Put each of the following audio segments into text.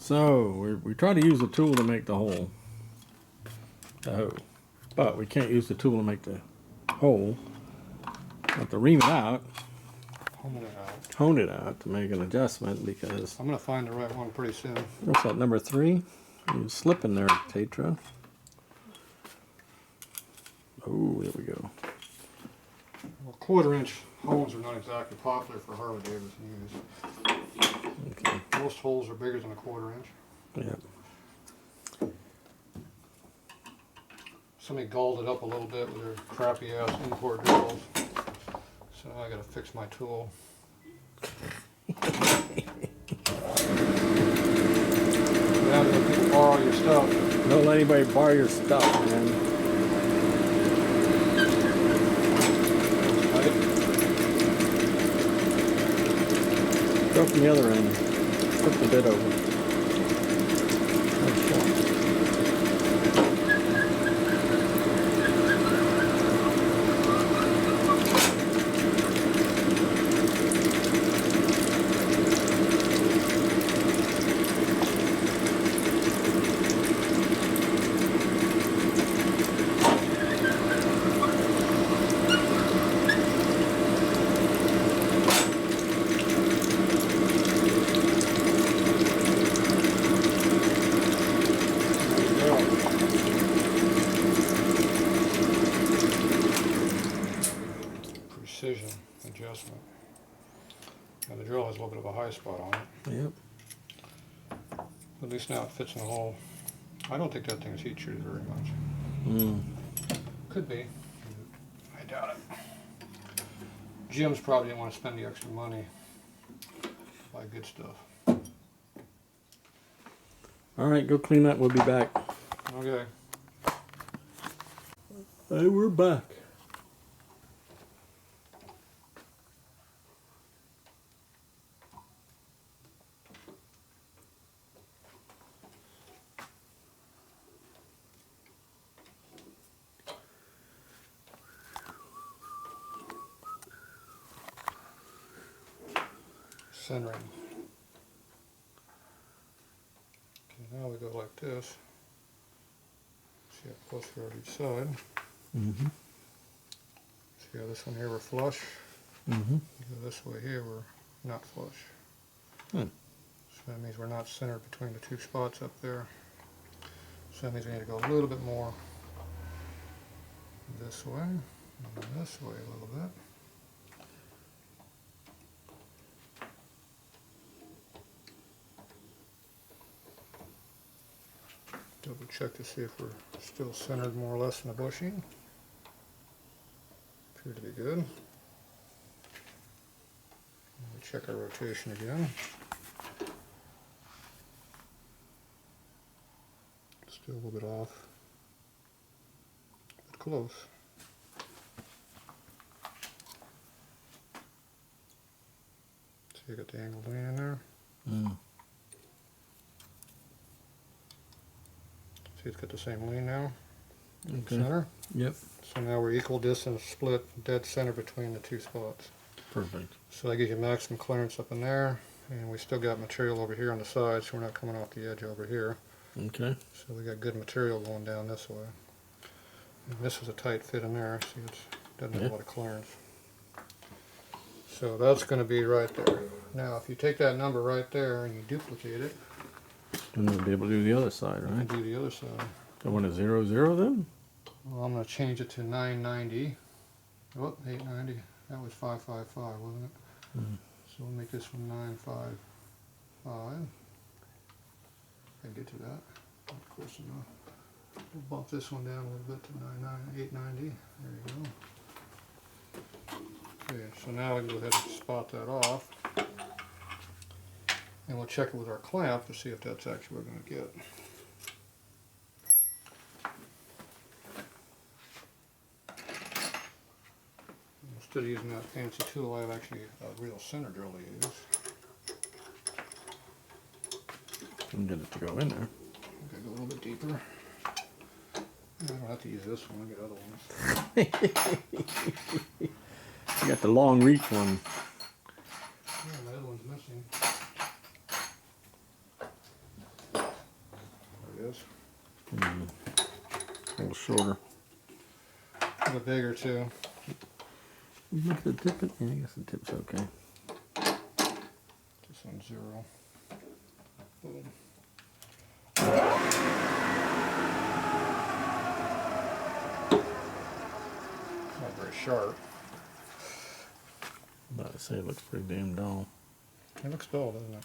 So we try to use the tool to make the hole, but we can't use the tool to make the hole. Have to ream it out, hone it out to make an adjustment because I'm gonna find the right one pretty soon. what's that, number 3? You slip in there, Tatro. Oh, there we go. Well, 1/4-inch holes are not exactly popular for Harley Davidson use. Okay. Most holes are bigger than a 1/4-inch. Yeah. Somebody galled it up a little bit with their crappy ass import drills. So now I gotta fix my tool. Now let people borrow your stuff. Don't let anybody borrow your stuff, man. Go from the other end. Flip the bit over. That's short. Precision adjustment. Now the drill has a little bit of a high spot on it. Yep. At least now it fits in the hole. I don't think that thing is heat treated very much. Could be. I doubt it. Jim's probably didn't want to spend the extra money to buy good stuff. All right, go clean that. We'll be back. Okay. Hey, we're back. Centering. Okay, now we go like this. See how close we are to each side. See how this one here we're flush. Go this way here we're not flush. So that means we're not centered between the two spots up there. So that means we need to go a little bit more this way and this way a little bit. Double check to see if we're still centered more or less in the bushing. Appear to be good. We check our rotation again. Still a little bit off, but close. So you got the angled lean in there. See, it's got the same lean now. Okay. Center. Yep. So now we're equal distance split, dead center between the two spots. Perfect. So that gives you maximum clearance up in there, and we still got material over here on the side, so we're not coming off the edge over here. Okay. So we got good material going down this way. And this is a tight fit in there, see, it doesn't have a lot of clearance. So that's going to be right there. Now, if you take that number right there and you duplicate it, And we'll be able to do the other side, you right? can do the other side. I want a 0, 0 then? Well, I'm going to change it to 990. Oh, 890. That was 555, wasn't it? So we'll make this one 955. I get to that. Not close enough. We'll bump this one down a little bit to 890. There you go. Okay, so now we can go ahead and spot that off. And we'll check it with our clamp to see if that's actually what we're going to get. Instead of using that fancy tool, I have actually a real center drill to use. And get it to go in there. Okay, go a little bit deeper. I don't have to use this one, I get other ones. You got the long reach one. Yeah, my other one's missing. is. A little shorter. A bit bigger too. Look at the tip. Yeah, I guess the tip's okay. This one's 0. Boom. Not very sharp. But I say it looks pretty damn dull. It looks dull, doesn't it?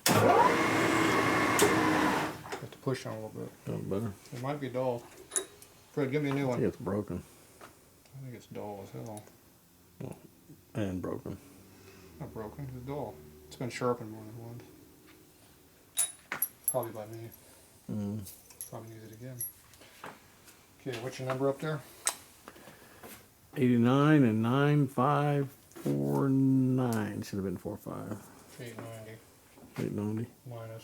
Have to push on a little bit. A little better. It might be dull. Fred, give me a new I one. think it's broken. I think it's dull as hell. Well, and broken. Not broken, it's dull. It's been sharpened more than once. Probably by me. Probably use it again. Okay, what's your number up there? 89 and 9549. Should have been 45. 890 890. minus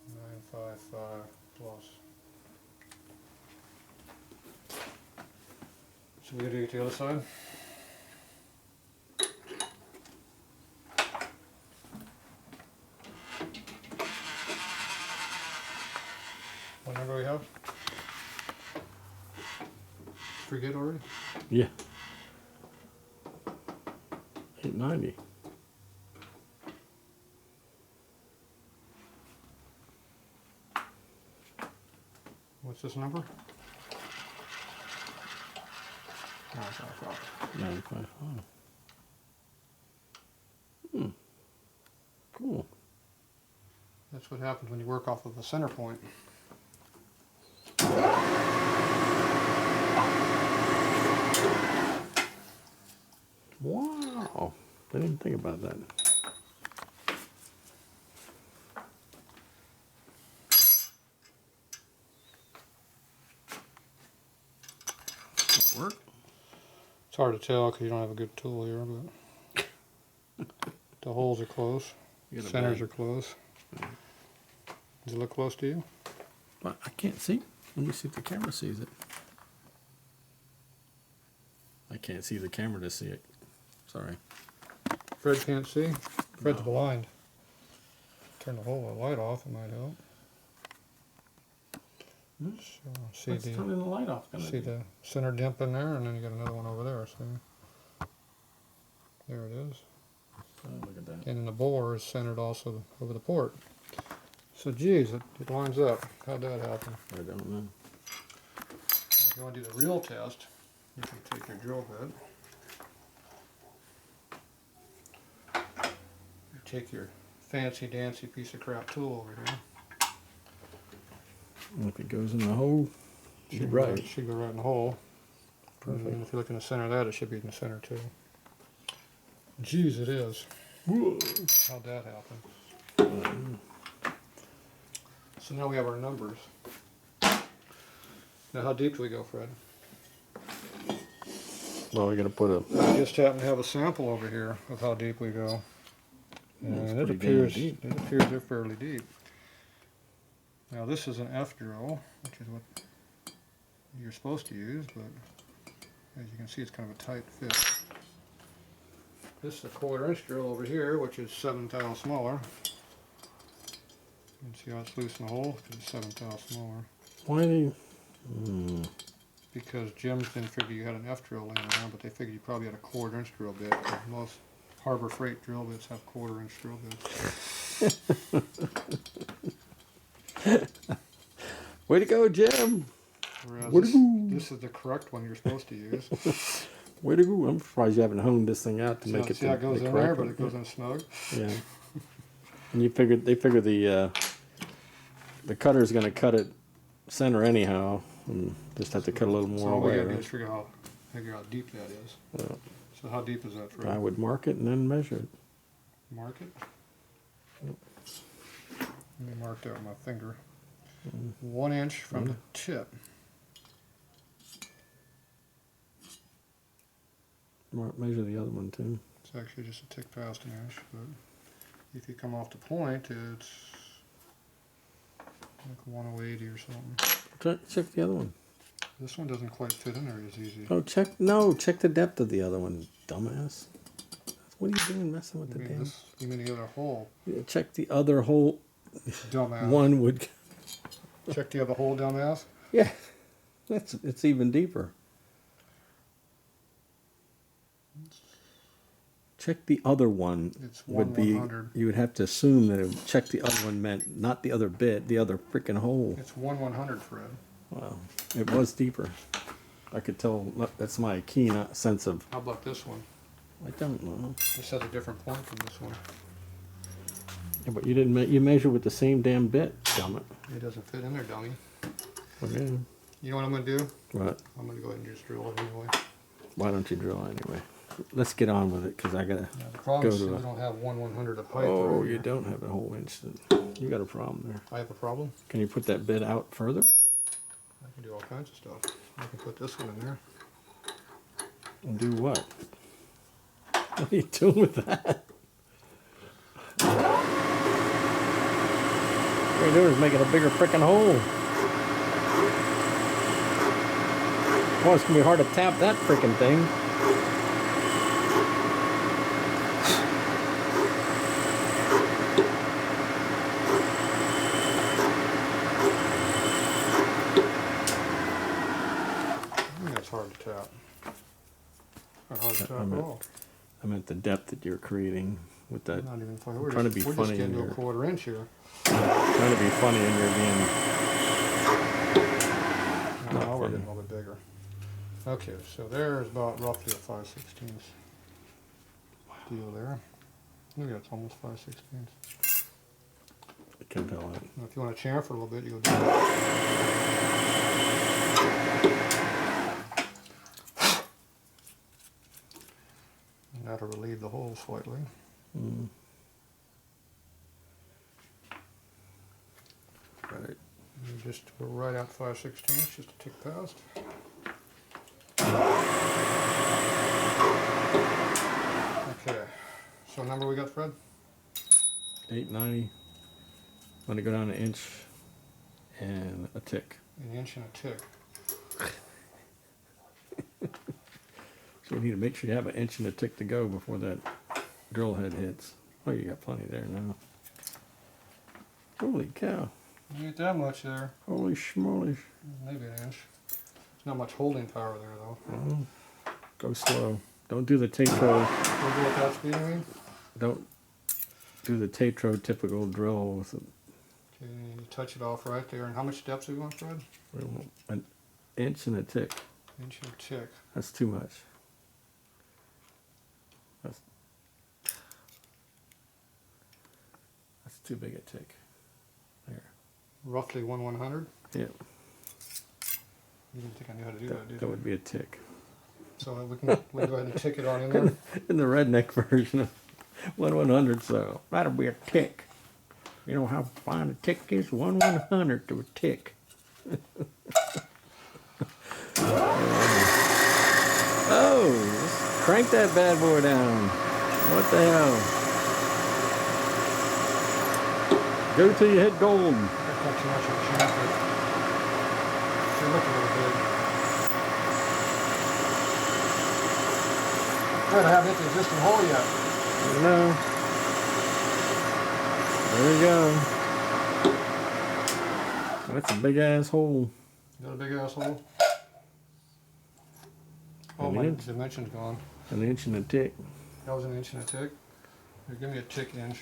955 plus. So we're going to do it to the other side? What number we have? Forget already? Yeah. 890. What's this number? 955. 955. Cool. That's what happens when you work off of the center point. Wow. I didn't even think about that. Does it work? It's hard to tell because you don't have a good tool here, but the holes are close. You got a Centers bag. are close. Does it look close to you? But I can't see. Let me see if the camera sees it. I can't see the camera to see it. Sorry. Fred can't see? Fred's No. blind. Turn the whole light off, it might help. So, see Let's turn the light off. see the center dimp in there, and then you got another one over there, see? There it is. Oh, look at that. And then the bore is centered also over the port. So geez, it lines up. How'd that happen? I don't know. If you want to do the real test, you can take your drill bit. You take your fancy dancy piece of crap tool over here. And if it goes in the hole, should be right. Should go right in the hole. Perfect. And if you look in the center of that, it should be in the center too. Geez, it is. Whoa. How'd that happen? So now we have our numbers. Now how deep do we go, Fred? Well, we got to put a. I just happen to have a sample over here of how deep we go. It's And it pretty damn appears, deep. they're fairly deep. Now this is an F drill, which is what you're supposed to use, but as you can see it's kind of a tight fit. This is a 1/4 inch drill over here, which is 7 thou smaller. You can see how it's loose in the hole, because it's 7 thou smaller. Why do you? Because Jim's didn't figure you had an F drill laying around, but they figured you probably had a 1/4 inch drill bit. Most Harbor Freight drill bits have 1/4 inch drill bits. Way to go, Jim! Whereas Way to go. this is the correct one you're supposed to use. Way to go! I'm surprised you haven't honed this thing out to make it See how it goes the in there, correct but one. it goes in snug. Yeah. And they figure the cutter's going to cut it center anyhow, and just have to cut a little So more all we away. gotta do Right? is figure out how deep that is. Yeah. So how deep is that, Fred? I would mark it and then measure it. Mark it. Let me mark that with my finger. 1 inch from the tip. Measure the other one too. It's actually just a tick past an inch, but if you come off the point, it's like 1/80 or something. Check the other one. This one doesn't quite fit in there as easy. Oh, check the depth of the other one, dumbass. What are you doing messing with the damn? You mean the other hole? Yeah, check the other hole. Dumbass. One would. Check the other hole, dumbass. Yeah, it's even deeper. Check the other one. It's Would be 1/100. you would have to assume that it would check the other one meant not the other bit, the other freaking hole. It's 1/100, Fred. Wow, it was deeper. I could tell. That's my keen sense of. How about this one? I don't know. This has a different point from this one. Yeah, but you didn't. You measure with the same damn bit, damn it. It doesn't fit in there, dummy. Okay. You know what I'm going to do? What? I'm going to go ahead and just drill it anyway. Why don't you drill anyway? Let's get on with it, because I gotta. Now, the problem Go is to we a- don't have 1/100 of pipe. Oh, right you here. don't have a whole inch. You got a problem there. I have a problem. Can you put that bit out further? I can do all kinds of stuff. I can put this one in there. And do what? What are you doing with that? What you're doing is making a bigger frickin' hole. Oh, it's gonna be hard to tap that frickin' thing. I think that's hard to tap. Not hard to tap at all. I meant the depth that you're creating with that. Not even funny. trying to be we're funny just getting in to a your- 1/4 inch here. Trying to be funny and you're being. No, we're funny. getting a little bit bigger. Okay, so there's about roughly a 5/16 deal there. Look at it, it's almost 5/16. I can tell that. Now, if you want to chamfer a little bit, you go do that. And that'll relieve the hole slightly. Mm. Right. You just go right out 5/16, just a tick past. Okay, so number we got, Fred? 890. I'm gonna go down an inch and a tick. An inch and a tick. So you need to make sure you have an inch and a tick to go before that drill head hits. Oh, you got plenty there now. Holy cow. You get that much there. Holy schmoly. Maybe an inch. There's not much holding power there, though. Well, go slow. Don't do the Tatro. We'll go with that speed, I mean? Don't do the Tatro typical drill with a, Okay, you touch it off right there. And how much depth do you want, Fred? an inch and a tick. Inch and a tick. That's too much. That's too big a tick. There. Roughly 1/100. Yeah, You didn't think I knew how to do that, did that you? would be a tick. So we can go ahead and tick it on in there. In the redneck version of 1/100, so that'll be a tick. You know how fine a tick is? 1/100 to a tick. Oh, let's crank that bad boy down. What the hell? Go till you hit gold. That's not too much of a chamfer. They look a little big. Fred, I haven't hit the existing hole yet. You know. There you go. That's a big ass hole. Got a big ass hole? Oh, An my inch. dimension's gone. An inch and a tick. That was an inch and a tick. Here, give me a tick inch.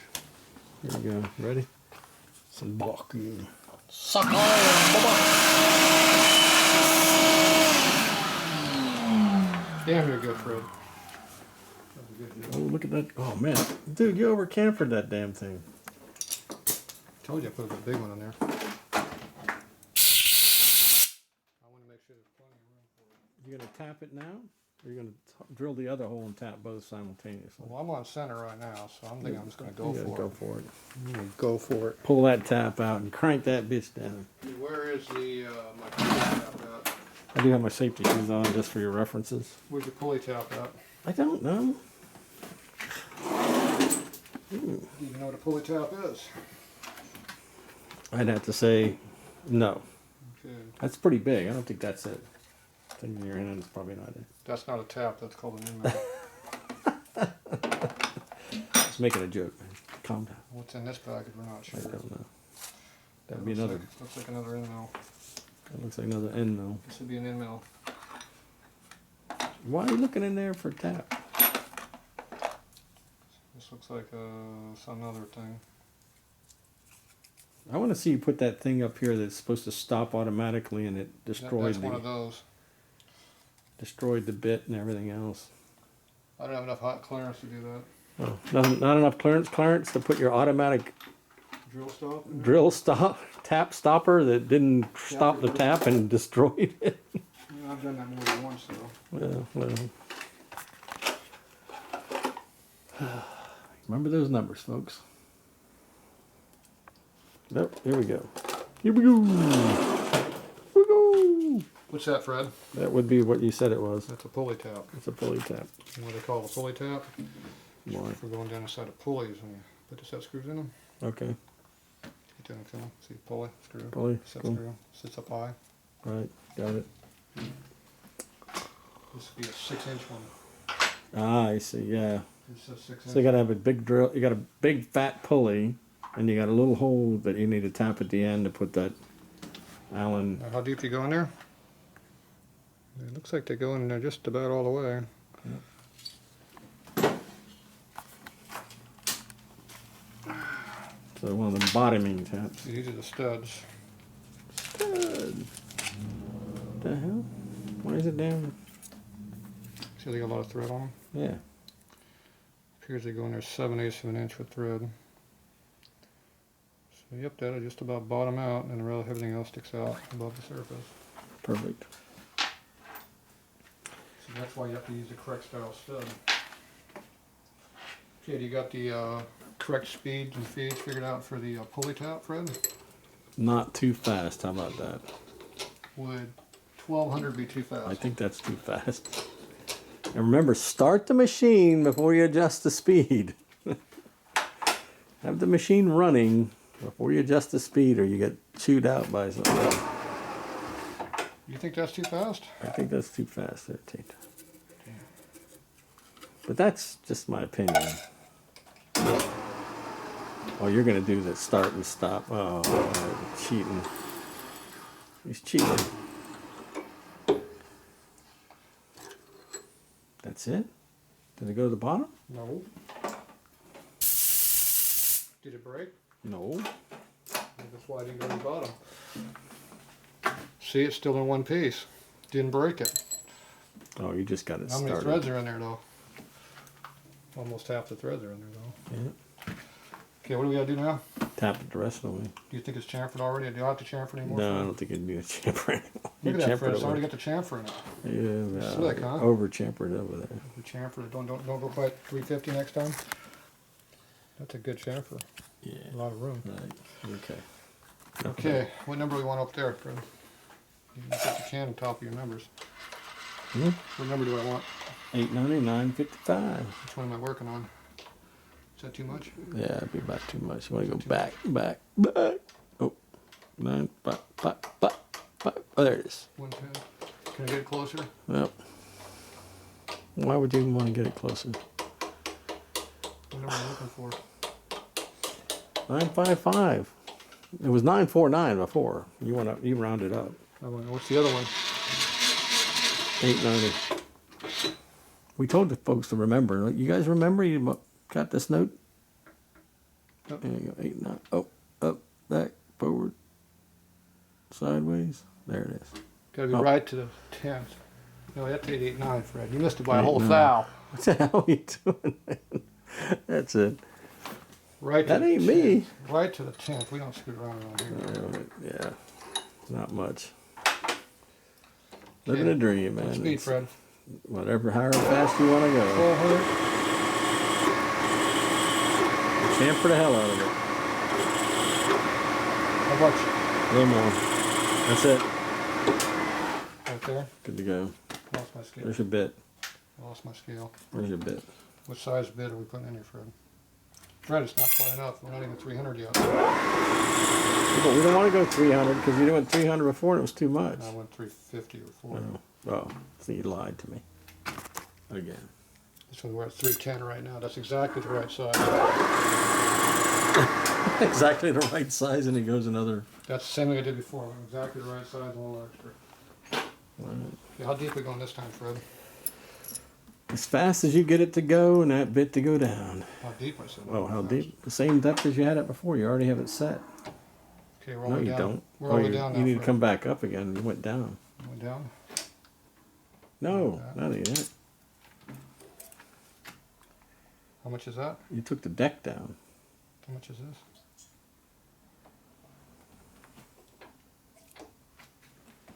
Here you go. Ready? Some block. Suck on! Bye-bye. Damn, you're good, Fred. That was a good Oh, deal. look at that. Oh, man. Dude, you over camfered that damn thing. Told you I put a big one in there. I want to make sure there's plenty of room for it. You gonna tap it now? Or you gonna drill the other hole and tap both simultaneously? Well, I'm on center right now, so I'm thinking I'm just going to go You gotta for go it. for it. I'm going to go for it. Pull that tap out and crank that bitch down. Where is the my pulley tap at? I do have my safety shoes on just for your references. Where's your pulley tap at? I don't know. Do you know what a pulley tap is? I'd have to say no. Okay. That's pretty big. I don't think that's it. Thing in your hand is probably not it. That's not a tap, that's called an inlet. Just making a joke, man. Calm down. What's in this package, we're not I sure. don't know. That'd be another. Looks like another end mill. That looks like another end mill. This would be an end mill. Why are you looking in there for tap? This looks like some other thing. I want to see you put that thing up here that's supposed to stop automatically, and it destroyed That's one of those. destroyed the bit and everything else. I don't have enough hot clearance to do that. Oh, not enough clearance to put your automatic Drill stop? drill stop tap stopper that didn't stop the tap and destroyed it. Yeah, I've done that more than once though. Well. Remember those numbers, folks. Nope, here we go. Here we go. Here we go. What's that, Fred? That would be what you said it was. That's a pulley tap. It's a pulley tap. What do they call a pulley tap? Why? For going down the side of pulleys when you put the set screws in them. Okay. Get down the film. See, pulley, screw. Pulley, Set cool. screw. Sits up high. Right, got it. This would be a 6-inch one. Ah, I see, yeah. It's a 6 So you gotta have a big drill, you got a big fat pulley, and you got a little hole that you need to tap at the end to put that Allen. How deep you go in there? It looks like they go in there just about all the way. So one of the bottoming taps. These are the studs. Stud. What the hell? Why is it down? See, they got a lot of thread on them. Yeah. Appears they go in there 7/8 of an inch with thread. So yep, that'll just about bottom out, and everything else sticks out above the surface. Perfect. So that's why you have to use the correct style stud. Okay, you got the correct speeds and feeds figured out for the pulley tap, Fred? Not too fast, how about that? Would 1200 be too fast? I think that's too fast. And remember, start the machine before you adjust the speed. Have the machine running before you adjust the speed, or you get chewed out by something. You think that's too fast? I think that's too fast there, Tate. But that's just my opinion. Oh, you're going to do the start and stop. Oh, cheating. He's cheating. That's it? Did it go to the bottom? No. Did it break? No. That's why I didn't go to the bottom. See, it's still in one piece. Didn't break it. Oh, you just got it How started. many threads are in there, though? Almost half the threads are in there, though. Yeah. Okay, what do we gotta do now? Tap it the rest of the way. Do you think it's chamfered already? Do I have to chamfer anymore? No, I don't think it'd be a chamfer anymore. Look at that, chamfered Fred. It's over. already got the chamfer in it. Yeah, Slick, huh? over chamfered over there. We chamfer it. Don't go quite 350 next time. That's a good chamfer. Yeah. A lot of room. Right. Okay. Okay, what number do we want up there, Fred? You can put the can on top of your numbers. Hmm? What number do I want? 899.55. Which one am I working on? Is that too much? Yeah, it'd be about too much. You want to go back. Oh, 9, 5. Oh, there it is. 110. Can I get it closer? Yep. Why would you even want to get it closer? What number am I looking for? 955. It was 949 before. You rounded up. What's the other one? 890. We told the folks to remember. You guys remember? You got this note? Yep. There you go. 8, 9. Oh, up, back, forward, sideways. There it is. Gotta be right to the 10th. No, that's 889, Fred. You missed it by a 8, whole 9. thou. What the hell are you doing, man? That's it. Right. That to the ain't me. 10th. Right to the 10th. We don't screw around here. Yeah, not much. Living Okay. a dream, man. What speed, It's Fred? whatever, however fast you want to go. 400. Chamfer the hell out of it. How much? A little more. That's it. Right there. Good to go. Lost my scale. There's your bit. Lost my scale. Where's your bit? What size bit are we putting in here, Fred? Fred, it's not quite enough. We're not even 300 yet. But we don't want to go 300 because you went 300 before and it was too much. I went 350 or 400. Oh, so you lied to me. Again. So we're at 310 right now. That's exactly the right size. Exactly the right size, and it goes another That's the same thing I did before. I'm exactly the right size, a little extra. Right. Okay, how deep are we going this time, Fred? As fast as you get it to go and that bit to go down. How deep I said? Oh, how deep? The same depth as you had it before. You already have it set. Okay, we're No, only you down. don't. We're only down now. You need to Fred. come back up again. You went down. Went down. No, not yet. How much is that? You took the deck down. How much is this?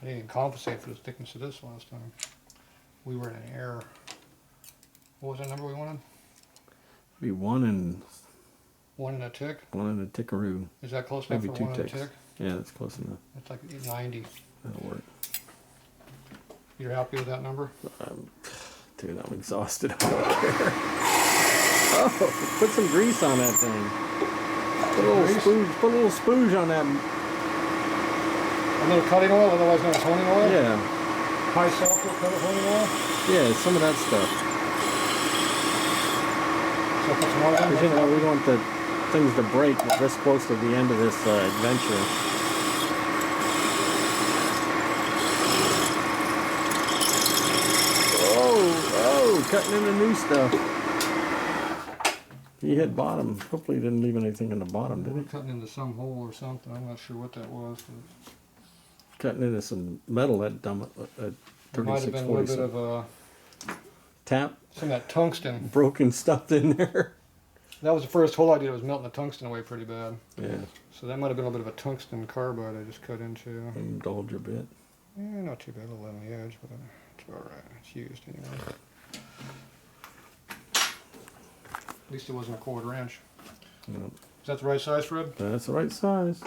I didn't even compensate for the thickness of this last time. We were in an error. What was that number we wanted? Be one and a tick? one and a tickaroo. Is that close enough Maybe for two one and a ticks. tick? Yeah, that's close enough. That's like 90. That'll work. You're happy with that number? Dude, I'm exhausted. Oh, put some grease on that thing. Put a little spooge on that. A little cutting oil, otherwise known as honing oil? Yeah. High sulfur coated honing oil? Yeah, some of that stuff. So put some more in Because, you know, we don't want the things to break this close to the end of this adventure. Oh, cutting into new stuff. He hit bottom. Hopefully he didn't leave anything in the bottom, did he? Cutting into some hole or something. I'm not sure what that was. Cutting into some metal, that dumb It might have been a little bit of tap. some of that tungsten. Broken stuff in there. That was the first hole I did. It was melting the tungsten away pretty bad. Yeah. So that might have been a little bit of a tungsten carbide I just cut into. Indulge a bit. Yeah, not too bad. A little on the edge, but it's all right. It's used anyway. At least it wasn't a 1/4 inch. Yep. Is that the right size, Fred? That's the right size.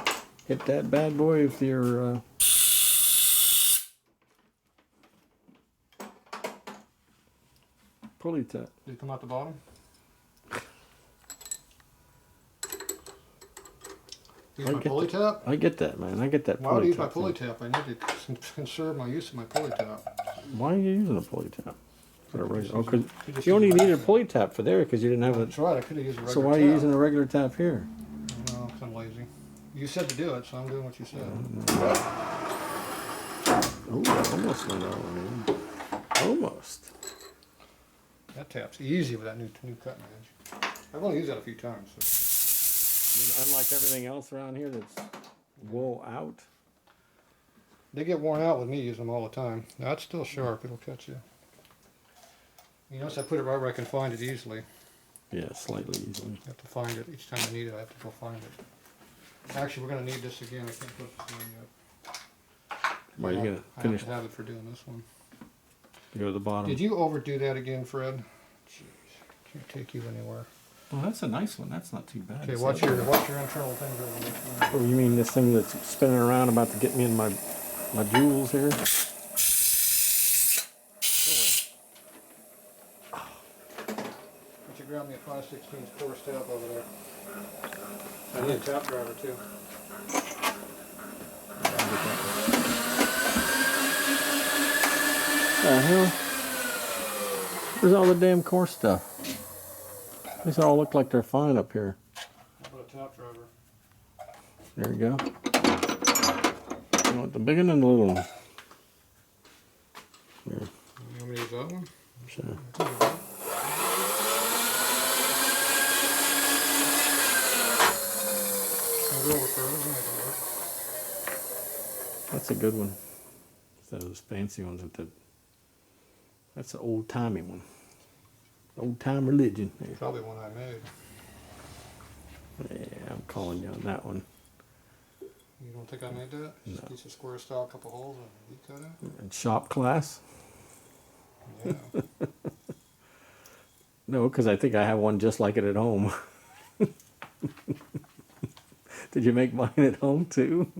Hit that bad boy with your pulley tap. Did it come out the bottom? Use my pulley tap? I get that, man. I get that Why would I pulley use my tap. pulley tap? I need to conserve my use of my pulley tap. Why are you using a pulley tap? Oh, Could because you only needed a pulley tap for there because you didn't have That's right, I could have used a regular So why are you using a regular tap here? No, because I'm lazy. You said to do it, so I'm doing what you said. Oh, almost went out, man. Almost. That tap's easy with that new cutting edge. I've only used that a few times. So. Unlike everything else around here that's wool out. They get worn out with me using them all the time. Now, it's still sharp. It'll cut you. You notice I put it right where I can find it easily. Yeah, slightly easily. I have to find it. Each time I need it, I have to go find it. Actually, we're going to need this again. I can't put this in yet. Why are you going to I finish? have to have it for doing this one. Go to the bottom. Did you overdo that again, Fred? Jeez. Can't take you anywhere. Well, that's a nice one. That's not too bad. Okay, watch your internal things over there. Oh, you mean this thing that's spinning around about to get me in my jewels here? Would you grab me a 5/16 course tap over there? I need a tap driver too. The hell? Where's all the damn core stuff? These all look like they're fine up here. How about a tap driver? There you go. You want the big one and the little one? There. You want me to use that one? Sure. I'll go over further. Make it work. That's a good one. Those fancy ones with the. That's an old timey one. Old time religion. There. Probably one I made. Yeah, I'm calling you on that one. You don't think I made that? Just No. piece of square style, couple holes, and you cut it? And shop class? Yeah. No, because I think I have one just like it at home. Did you make mine at home too?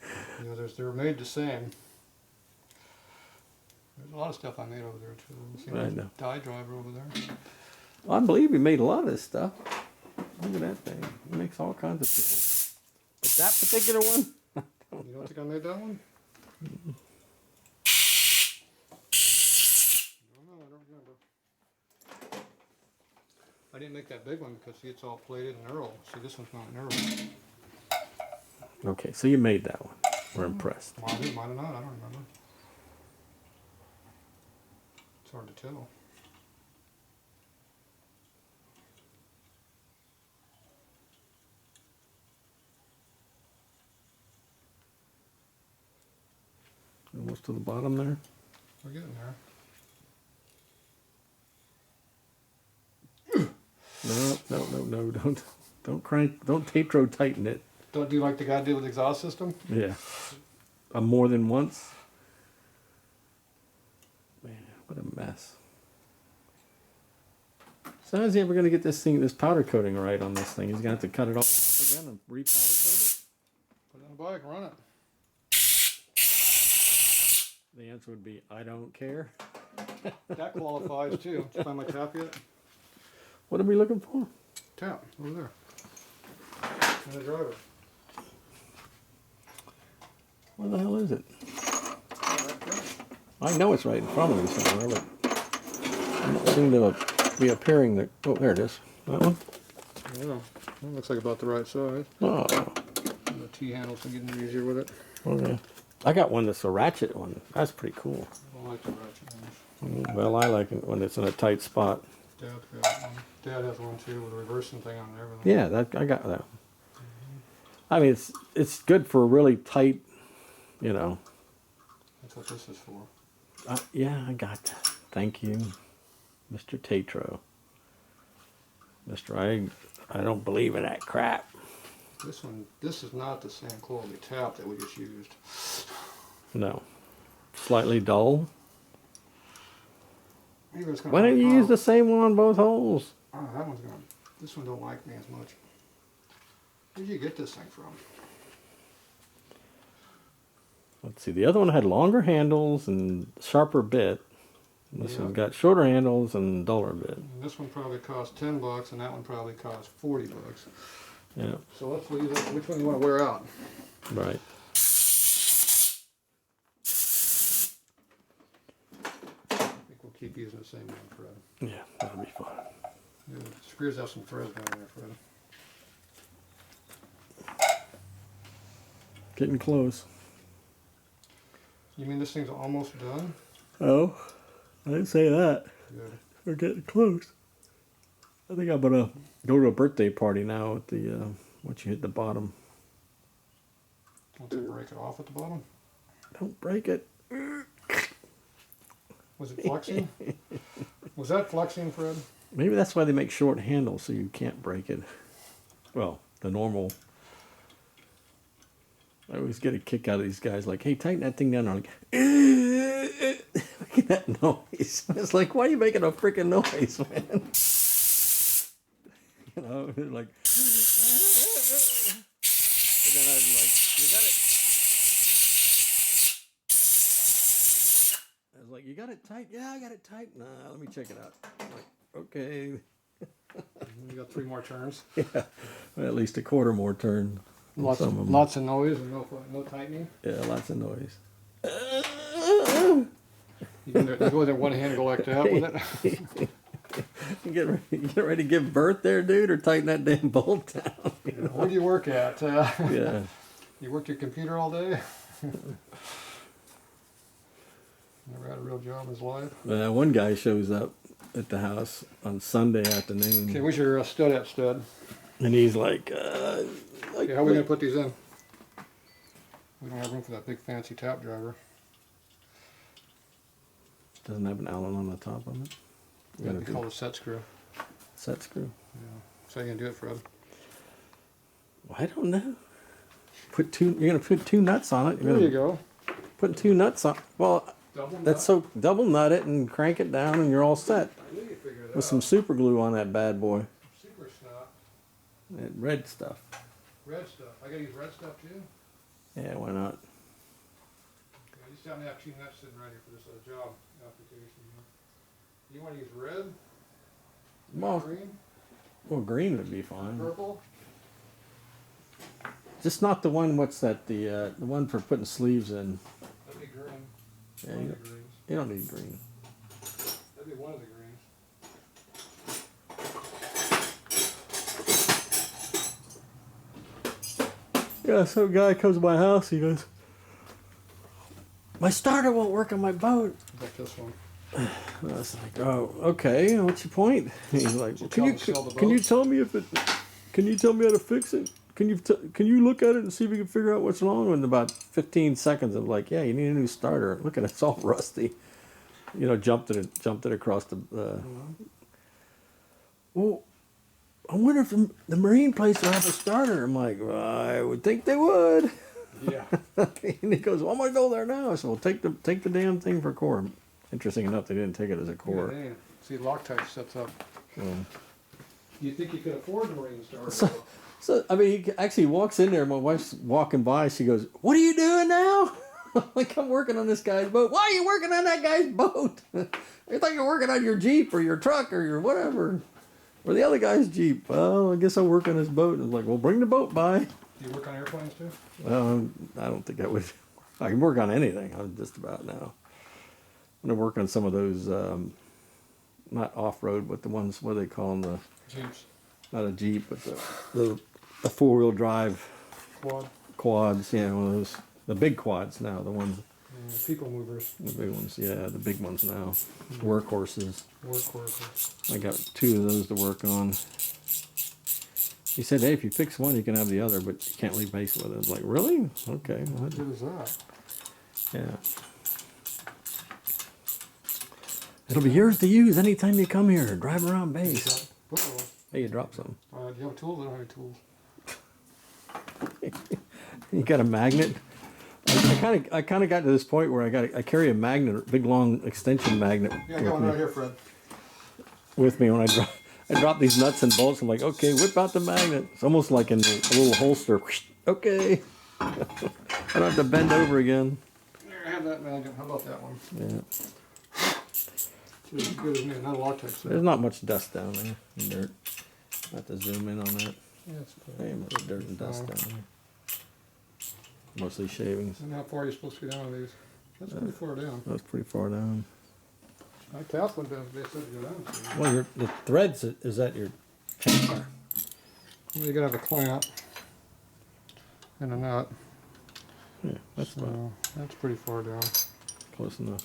You know, they're made the same. There's a lot of stuff I made over there too. See I that know. die driver over there? Well, I believe you made a lot of this stuff. Look at that thing. It makes all kinds of tools. But that particular one? You don't think I made that one? I don't remember. I didn't make that big one because see it's all plated and knurled. See this one's not knurled. Okay, so you made that one. We're impressed. Might have, might have not, I don't remember. It's hard to tell. Almost to the bottom there. We're getting there. No, don't crank, don't Tatro tighten it. Don't do like the guy did with the exhaust system? Yeah. More than once. Man, what a mess. So how's he ever going to get this powder coating right on this thing? He's going to have to cut it all off again and re-powder coat it? Put it on the bike, run it. The answer would be, I don't care. That qualifies too. Did you find my tap yet? What are we looking for? Tap, over there. And the driver. Where the hell is it? Right there. I know it's right in front of me somewhere, but I'm not seem to be appearing that. Oh, there it is. That one? Yeah, that looks like about the right size. Oh, And the T-handles are getting easier with it. okay. I got one that's a ratchet one. That's pretty cool. I don't like the ratchet ones. Well, I like it when it's in a tight spot. Dad's got one. Dad has one too with a reversing thing on and everything. Yeah, I got that. I mean, it's good for really tight, you know. That's what this is for. Yeah, I got that. Thank you, Mr. Tatro. I don't believe in that crap. This is not the same quality tap that we just used. No. Slightly dull. Maybe it's gonna Why don't you work use out. the same one on both holes? Oh, that one's gonna. This one don't like me as much. Where'd you get this thing from? Let's see. The other one had longer handles and sharper bit. This Yeah. one's got shorter handles and duller bit. And this one probably cost $10, and that one probably cost $40. Yeah, So let's leave it. Which one do you want to wear out? right. I think we'll keep using the same one, Fred. Yeah, that'll be fun. Yeah, the screws have some threads down there, Fred. Getting close. You mean this thing's almost done? Oh, I didn't say that. Good. We're getting close. I think I'm gonna go to a birthday party now at the once you hit the bottom. Want to break it off at the bottom? Don't break it. Was it flexing? Was that flexing, Fred? Maybe that's why they make short handles so you can't break it. Well, the normal. I always get a kick out of these guys like, hey, tighten that thing down. I'm like, look at that noise. It's like, why are you making a freaking noise, man? You know, like, and then I was like, you got it. I was like, you got it tight? Yeah, I got it tight. Nah, let me check it out. I'm like, okay. You got 3 more turns. Yeah, well, at least a quarter more turn. Lots Some of of, 'em. lots of noise and no tightening. Yeah, lots of noise. You go there one hand and go like that with it. You get ready to give birth there, dude, or tighten that damn bolt down. Where do you work at? Yeah. You work your computer all day? Never had a real job in his life. One guy shows up at the house on Sunday afternoon, Okay, where's your stud at, stud? and he's like, Okay, how are we going to put these in? We don't have room for that big fancy tap driver. doesn't have an Allen on the top of it. It's going to be called a set screw. Set screw. Yeah. So how you going to do it, Fred? Well, I don't know. You're gonna put 2 nuts on it. You're There gonna you go. Put 2 nuts on. Well, Double that's nut. so double nut it and crank it down, and you're all set I knew you figured it with out. some super glue on that bad boy. Super snot. That red stuff. Red stuff. I got to use red stuff too? Yeah, why not? Yeah, I just happen to have 2 nuts sitting right here for this job application. You want to use red? Well, Green? well, green would be fine. Purple? Just not the one. What's that? The one for putting sleeves in. That'd be green. Yeah, One you, of the greens. you don't need green. That'd be one of the greens. Yeah, some guy comes to my house. He goes, "My starter won't work on my boat." Like this one. I was like, "Oh, okay. What's your point?" He's like, well, Tell him to sell the can you boat? tell me if it? Can you tell me how to fix it? Can you look at it and see if you can figure out what's wrong? In about 15 seconds, I'm like, "Yeah, you need a new starter. Look at it, it's all rusty." You know, jumped it across the. Well, I wonder if the marine place will have a starter. I'm like, well, I would think they would. Yeah. And he goes, well, I'm gonna go there now. So take the damn thing for a core. Interesting enough, they didn't take it as a core. Yeah, see, Loctite sets up. So, You think you could afford the marine starter? so I mean, he actually walks in there. My wife's walking by. She goes, "What are you doing now?" Like, I'm working on this guy's boat. Why are you working on that guy's boat? I thought you were working on your Jeep or your truck or your whatever. Or the other guy's Jeep. Well, I guess I'll work on his boat. And I was like, well, bring the boat by. Do you work on airplanes too? I don't think I would. I can work on anything. I'm just about now. I'm going to work on some of those, not off-road, but the ones, what do they call them? Jeeps. Not a Jeep, but the four-wheel drive Quad. quads. Yeah, one of those. The big quads now, the ones. People movers. The big ones, yeah, the big ones now. Workhorses. Workhorses. I got 2 of those to work on. He said, hey, if you fix one, you can have the other, but you can't leave base with it. I was like, really? Okay. Well, What is that? yeah. It'll be yours to use anytime you come here. Drive around base. Uh-oh. Hey, you dropped something. Do you have tools? I don't have any tools. You got a magnet? I kind of got to this point where I carry a magnet, a big long extension magnet. Yeah, I got one right here, Fred. With me when I drop these nuts and bolts. I'm like, okay, whip out the magnet. It's almost like in a little holster. Okay. I don't have to bend over again. There, I have that magnet. How about that one? Yeah. It's as good as new. Not a Loctite. There's not much dust down there. And dirt. I have to zoom in on that. Yeah, it's Hey, much dirt and dust down there. Mostly shavings. And how far are you supposed to go down with these? That's pretty far down. That's pretty far down. My task went down. They said to go down. Well, the threads is that your chainsaw? Well, you gotta have a clamp and a nut. Yeah, that's about So that's pretty far down. close enough.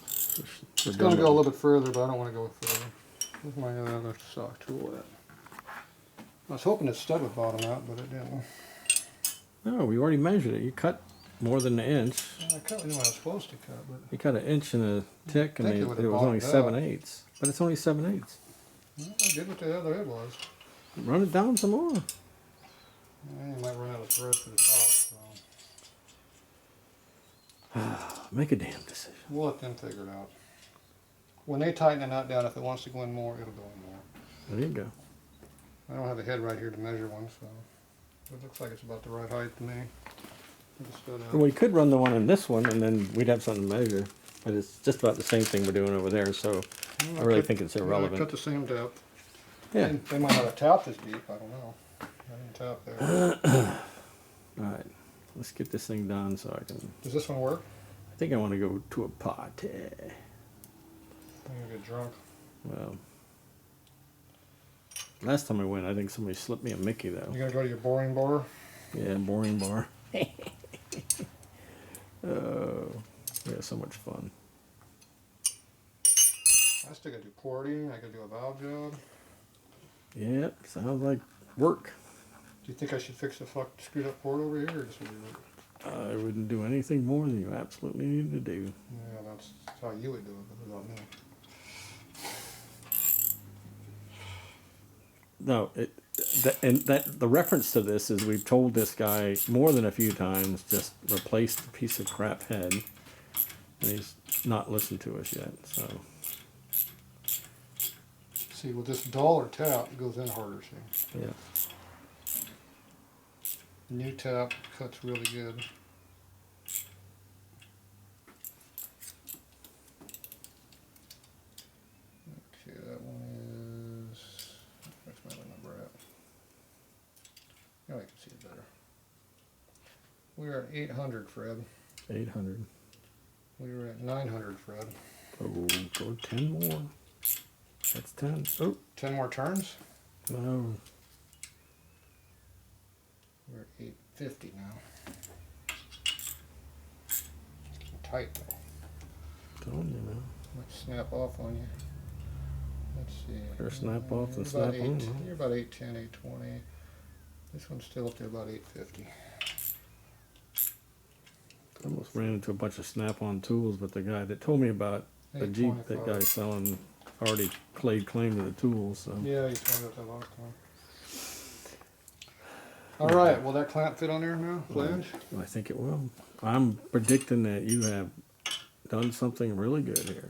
It's gonna go a little bit further, but I don't want to go further. Where's my other saw tool at? I was hoping it stud would bottom out, but it didn't. No, we already measured it. You cut more than an inch. I cut what I was supposed to cut, but You cut an inch and a tick, and think it it would've was only bottomed out. 7/8. But it's only 7/8. well, I did what the other head was. Run it down some more. Yeah, you might run out of thread for the top, so Make a damn decision. we'll let them figure it out. When they tighten the nut down, if it wants to go in more, it'll go in more. There you go. I don't have a head right here to measure one, so it looks like it's about the right height to me. Get the stud out. Well, we could run the one in this one, and then we'd have something to measure. But it's just about the same thing we're doing over there, so I really think it's I irrelevant. cut the same depth. Yeah. They might not have tapped this deep, I don't know. I didn't tap there. All right. Let's get this thing done so I can. Does this one work? I think I want to go to a party. I'm gonna get drunk. Well, last time I went, I think somebody slipped me a Mickey though. You gonna go to your boring bar? Yeah, boring bar. Oh, yeah, so much fun. I still gotta do porting, I gotta do a valve job. Yep, sounds like work. Do you think I should fix the screwed up port over here, or just leave it? I wouldn't do anything more than you absolutely need to do. Yeah, that's how you would do it, but without me. No, the reference to this is we've told this guy more than a few times, just replace the piece of crap head, and he's not listened to us yet. So See, with this dull or tap, it goes in harder, see. yeah, New tap cuts really good. Okay, that one is, where's my other number at? Now I can see it better. We're at 800, Fred. 800. We were at 900, Fred. Oh, go 10 more. That's 10. Oh, 10 more turns? no. We're at 850 now. tight. Telling you now. Might snap off on you. Let's see. Better snap off than You're snap about on. 8, Huh? you're about 810, 820. This one's still up to about 850. I almost ran into a bunch of snap-on tools, but the guy that told me about the Jeep, that 825. guy selling, already laid claim to the tools. So. Yeah, you told me about that last time. All right, will that clamp fit on there now? Flange? I think it will. I'm predicting that you have done something really good here.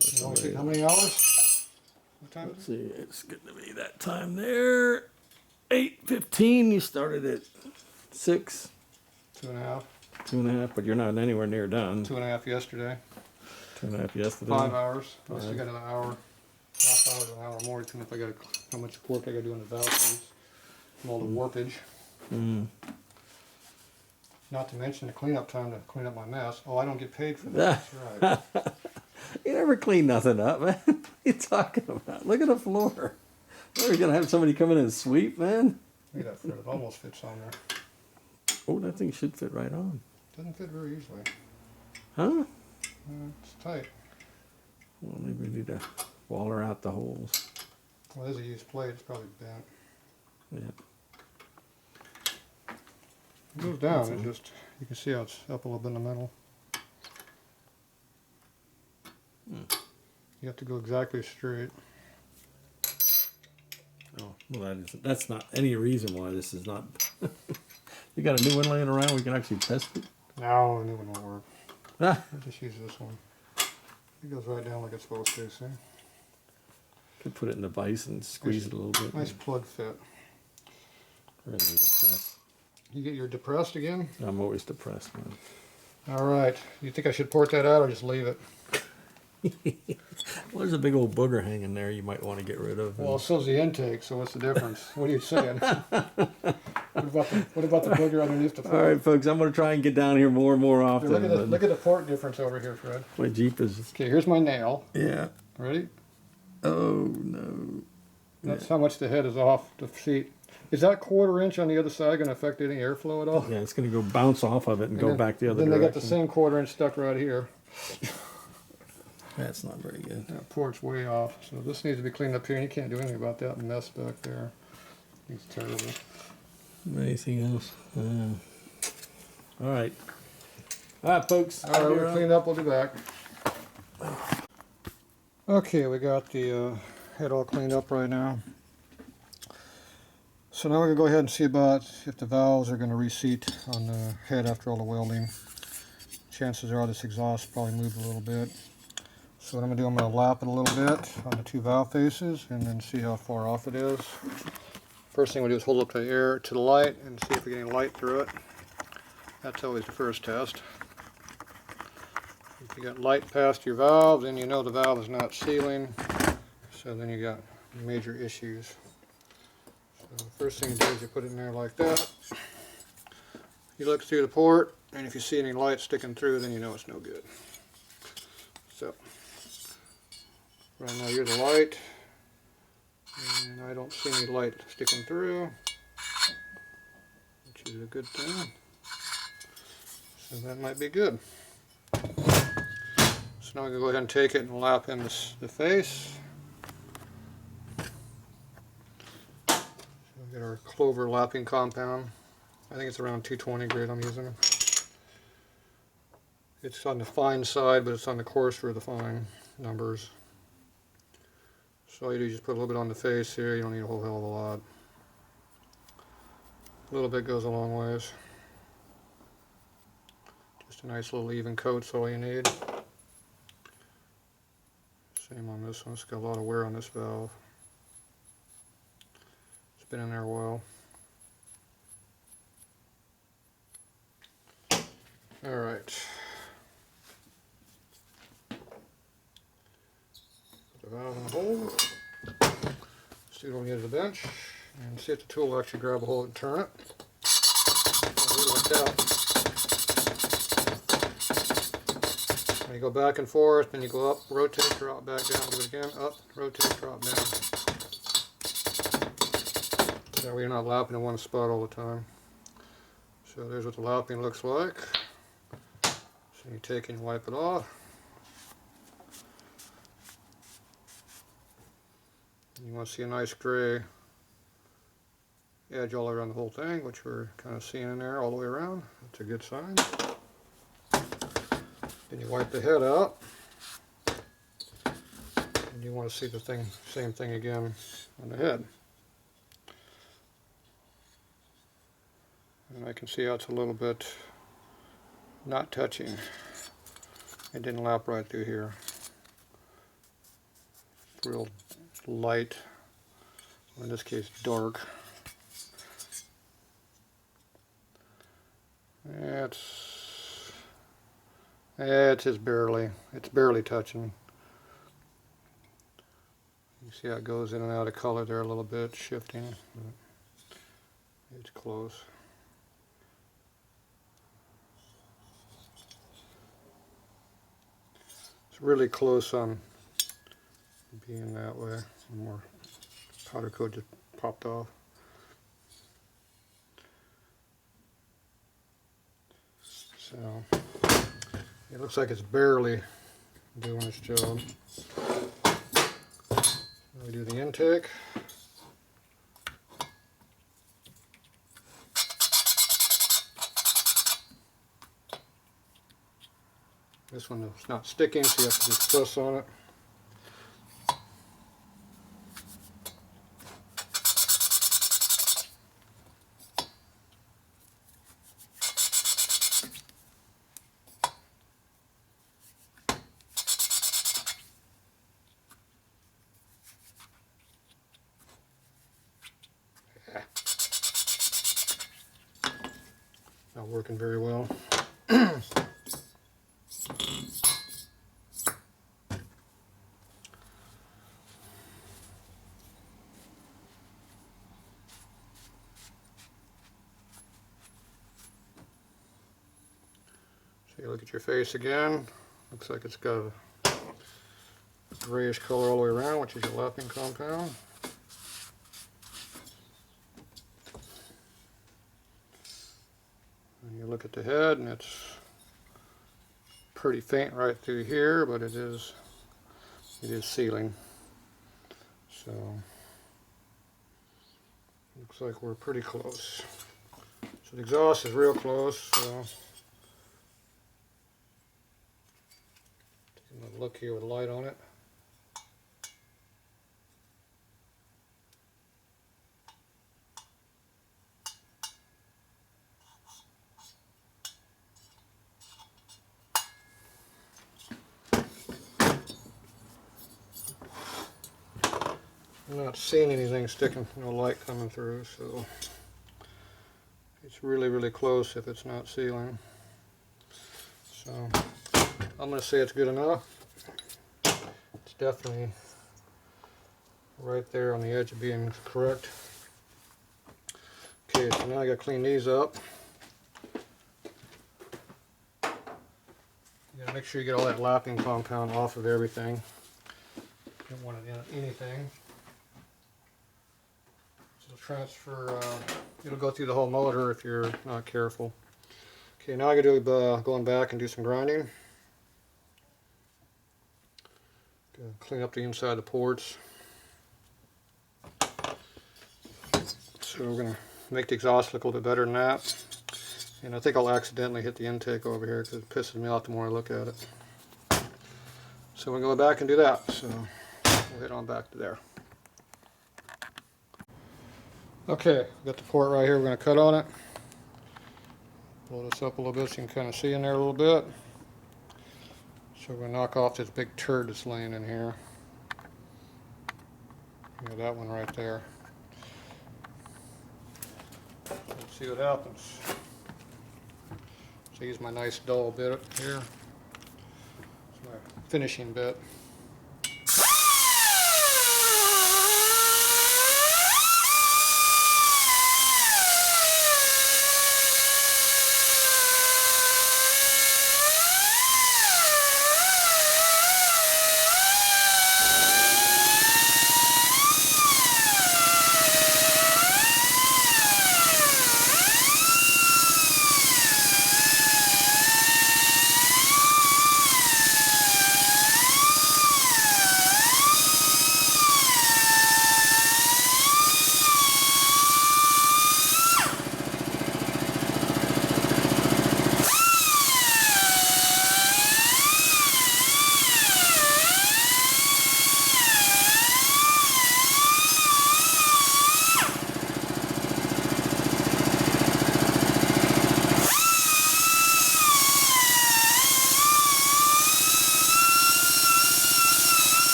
You only take how many hours? What time? Let's see, it's going to be that time there. 8:15. You started at 6. 2.5. 2.5, but you're not anywhere near done. 2.5 yesterday. 2.5 yesterday. 5 hours. I 5. still got an hour. Half hour to an hour more. Depending if I got how much work I got to do on the valve piece. From all the warpage. Mm. Not to mention the cleanup time to clean up my mess. Oh, I don't get paid for that. That's right. You never clean nothing up, man. What are you talking about? Look at the floor. Are you going to have somebody come in and sweep, man? Look at that fit. It almost fits on there. Oh, that thing should fit right on. Doesn't fit very easily. Huh? It's tight. Well, maybe we need to waller out the holes. Well, there's a used plate. It's probably bent. Yeah. It goes down. It just, you can see how it's up a little bit in the middle. You have to go exactly straight. Oh, well, that's not any reason why this is not. You got a new one laying around? We can actually test it. No, the new one won't work. Ah. I just use this one. It goes right down like it's supposed to, see? Could put it in the vise and squeeze it a little bit. Nice plug fit. Ready to press. You get your depressed again? I'm always depressed, man. All right. You think I should port that out or just leave it? Well, there's a big old booger hanging there you might want to get rid of. Well, so's the intake, so what's the difference? What are you saying? What about the booger underneath the port? All right, folks, I'm going to try and get down here more and more often. Look at the port difference over here, Fred. My Jeep is... Okay, here's my nail. Yeah. Ready? Oh, no. That's how much the head is off the seat. Is that 1/4 inch on the other side going to affect any airflow at all? Yeah, it's going to go bounce off of it and go back the other direction. Then they got the same 1/4 inch stuck right here. That's not very good. That port's way off. So this needs to be cleaned up here, and you can't do anything about that mess back there. It's terrible. Anything else? All right. All right, folks. All right, we're cleaned up. We'll be back. Okay, we got the head all cleaned up right now. So now we're going to go ahead and see about if the valves are going to reseat on the head after all the welding. Chances are this exhaust probably moved a little bit. So what I'm going to do, I'm going to lap it a little bit on the 2 valve faces and then see how far off it is. First thing we'll do is hold up the air to the light and see if we get any light through it. That's always the first test. If you got light past your valve, then you know the valve is not sealing. So then you got major issues. So the first thing you do is you put it in there like that. You look through the port, and if you see any light sticking through, then you know it's no good. So right now you're the light, and I don't see any light sticking through, which is a good thing. So that might be good. So now we can go ahead and take it and lap in the face. So we get our clover lapping compound. I think it's around 220 grit I'm using. It's on the fine side, but it's on the coarse for the fine numbers. So all you do is just put a little bit on the face here. You don't need a whole hell of a lot. A little bit goes a long ways. Just a nice little even coat's all you need. Same on this one. It's got a lot of wear on this valve. It's been in there a while. All right. Put the valve in the hole. See it on the edge of the bench, and see if the tool will actually grab a hold and turn it. Like that. And you go back and forth, then you go up, rotate, drop back down, do it again, up, rotate, drop down. That way you're not lapping in one spot all the time. So there's what the lapping looks like. You take and wipe it off. You want to see a nice gray edge all around the whole thing, which we're kind of seeing in there all the way around. That's a good sign. Then you wipe the head out. And you want to see the same thing again on the head. And I can see how it's a little bit not touching. It didn't lap right through here. It's real light, in this case dark. It's just barely, it's barely touching. You see how it goes in and out of color there a little bit, shifting. It's close. It's really close on being that way. Some more powder coat just popped off. So it looks like it's barely doing its job. We do the intake. This one is not sticking, so you have to just press on it. Not working very well. So you look at your face again. Looks like it's got a grayish color all the way around, which is your lapping compound. And you look at the head, and it's pretty faint right through here, but it is sealing. So looks like we're pretty close. So the exhaust is real close. So taking a look here with a light on it. I'm not seeing anything sticking, no light coming through, so it's really, really close if it's not sealing. So I'm going to say it's good enough. It's definitely right there on the edge of being correct. Okay, so now I got to clean these up. You got to make sure you get all that lapping compound off of everything. Don't want it in anything. Transfer, it'll go through the whole motor if you're not careful. Okay, now I gotta do going back and do some grinding. Clean up the inside of the ports. So we're gonna make the exhaust look a little bit better than that. And I think I'll accidentally hit the intake over here because it pisses me off the more I look at it. So we're gonna go back and do that. So we'll head on back to there. Okay, got the port right here. We're going to cut on it. Blow this up a little bit so you can kind of see in there a little bit. So we're going to knock off this big turd that's laying in here. Yeah, that one right there. Let's see what happens. So use my nice dull bit here. It's my finishing bit.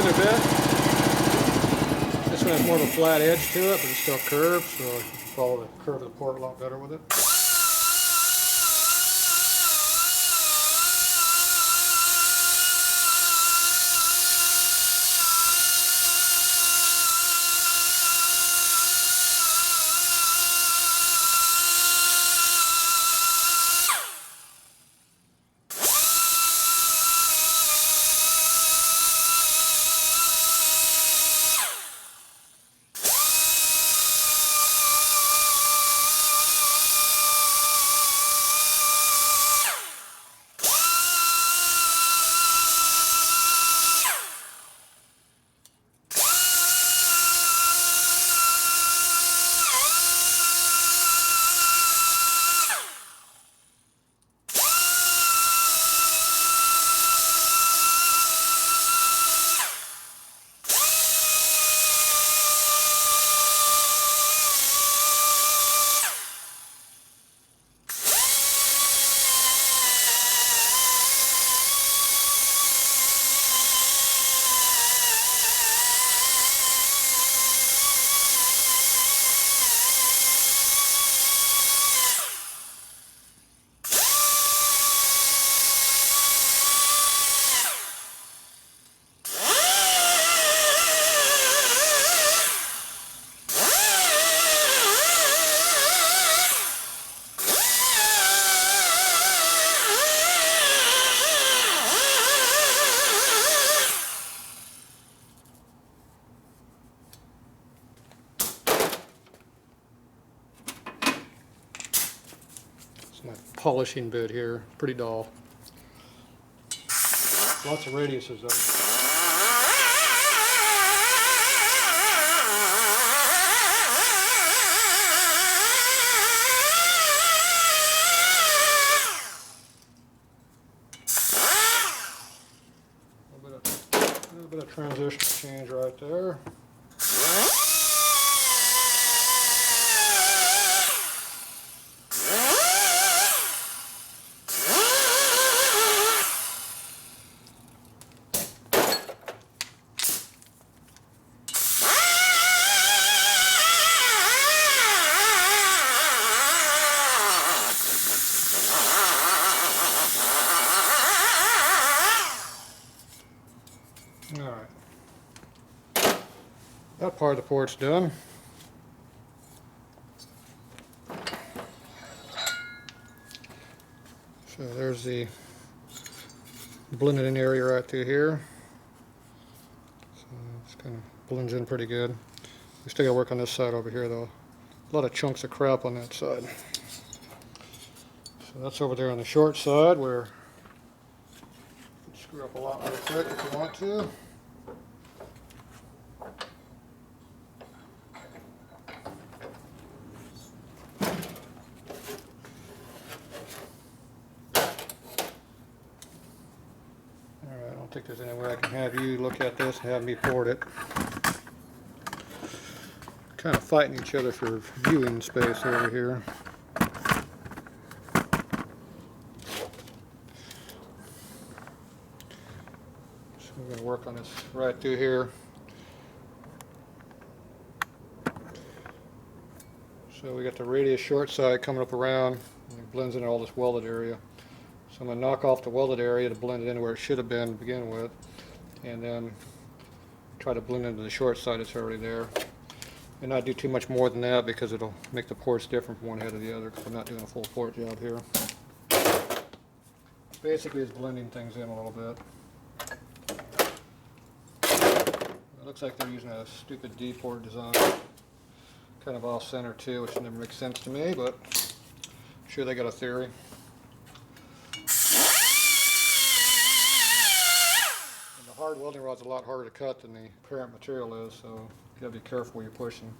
a bit. This one has more of a flat edge to it, but it's still curved, so you can follow the curve of the port a lot better with it. My polishing bit here, pretty dull. Lots of radiuses though. A little bit of transition change right there. Alright, that part of the port's done. So there's the blended in area right through here. So it's kind of blends in pretty good. We still got to work on this side over here though. A lot of chunks of crap on that side. So that's over there on the short side where you can screw up a lot real quick if you want to. Alright, I don't think there's any way I can have you look at this and have me port it. Kind of fighting each other for viewing space over here. So we're going to work on this right through here. So we got the radius short side coming up around, and it blends into all this welded area. So I'm going to knock off the welded area to blend it into where it should have been to begin with, and then try to blend into the short side that's already there. And not do too much more than that because it'll make the ports different from one head to the other because I'm not doing a full port job here. Basically it's blending things in a little bit. It looks like they're using a stupid D-port design. Kind of off center too, which never makes sense to me, but I'm sure they got a theory. And the hard welding rod's a lot harder to cut than the parent material is, so you gotta be careful where you're pushing.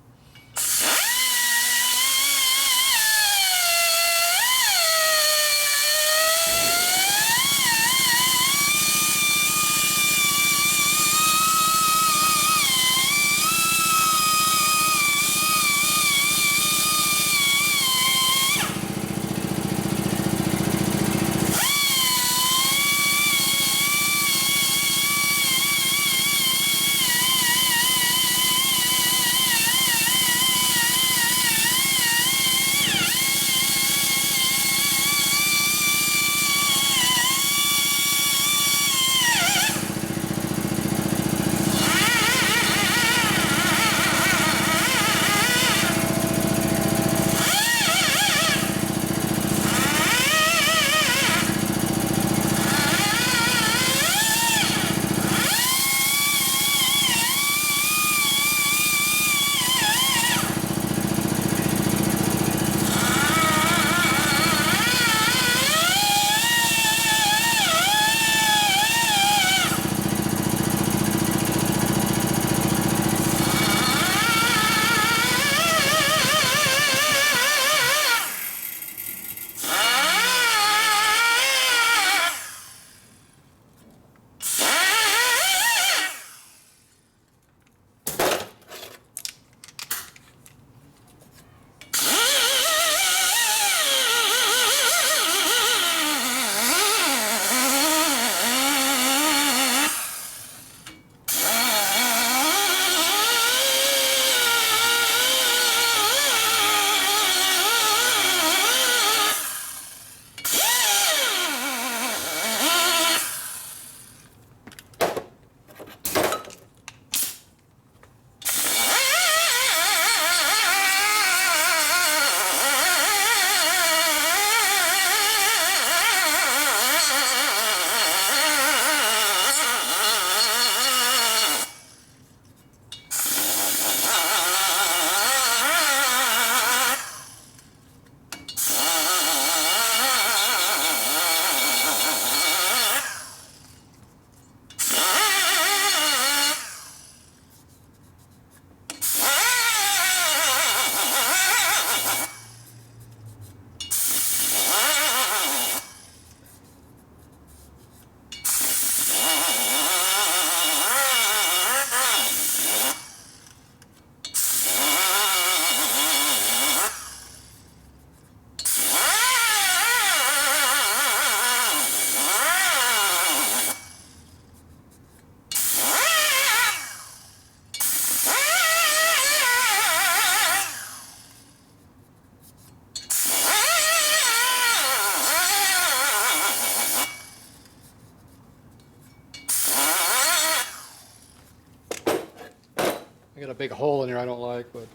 I got a big hole in there I don't like, but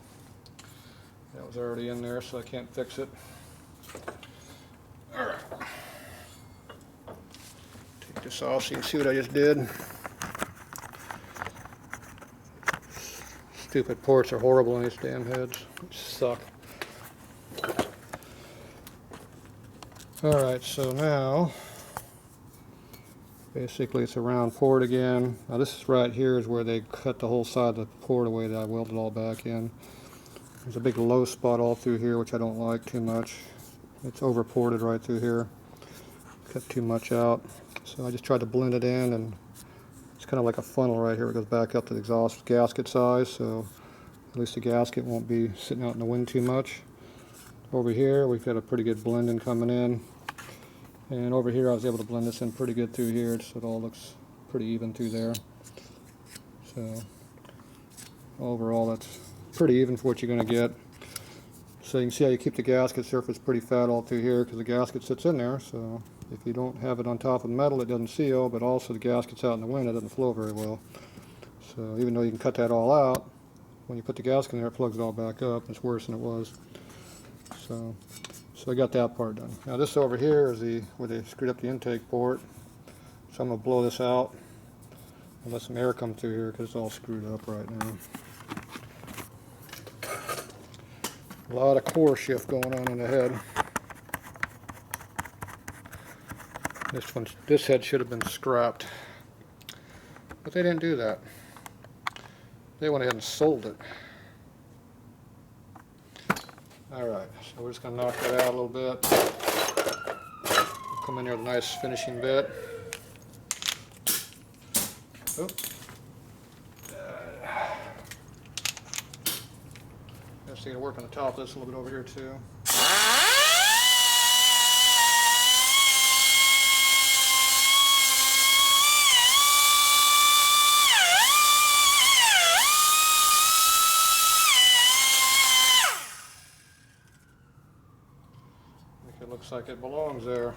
that was already in there, so I can't fix it. Alright. Take this off so you can see what I just did. Stupid ports are horrible on these damn heads. They suck. Alright, so now basically it's a round port again. Now this is right here is where they cut the whole side of the port away that I welded all back in. There's a big low spot all through here which I don't like too much. It's over ported right through here. Cut too much out. So I just tried to blend it in, and it's kind of like a funnel right here. It goes back up to the exhaust gasket size, so at least the gasket won't be sitting out in the wind too much. Over here we've got a pretty good blending coming in. And over here I was able to blend this in pretty good through here, so it all looks pretty even through there. So overall that's pretty even for what you're going to get. So you can see how you keep the gasket surface pretty fat all through here because the gasket sits in there. So if you don't have it on top of the metal, it doesn't seal, but also the gasket's out in the wind, it doesn't flow very well. So even though you can cut that all out, when you put the gasket in there, it plugs it all back up. It's worse than it was. So I got that part done. Now this over here is where they screwed up the intake port. So I'm going to blow this out and let some air come through here because it's all screwed up right now. A lot of core shift going on in the head. This head should have been scrapped, but they didn't do that. They went ahead and sold it. Alright, so we're just going to knock that out a little bit. Come in there with a nice finishing bit. Oh. Just going to work on the top of this a little bit over here too. It looks like it belongs there.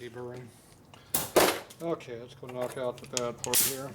Deburring. Okay, let's go knock out the bad part here.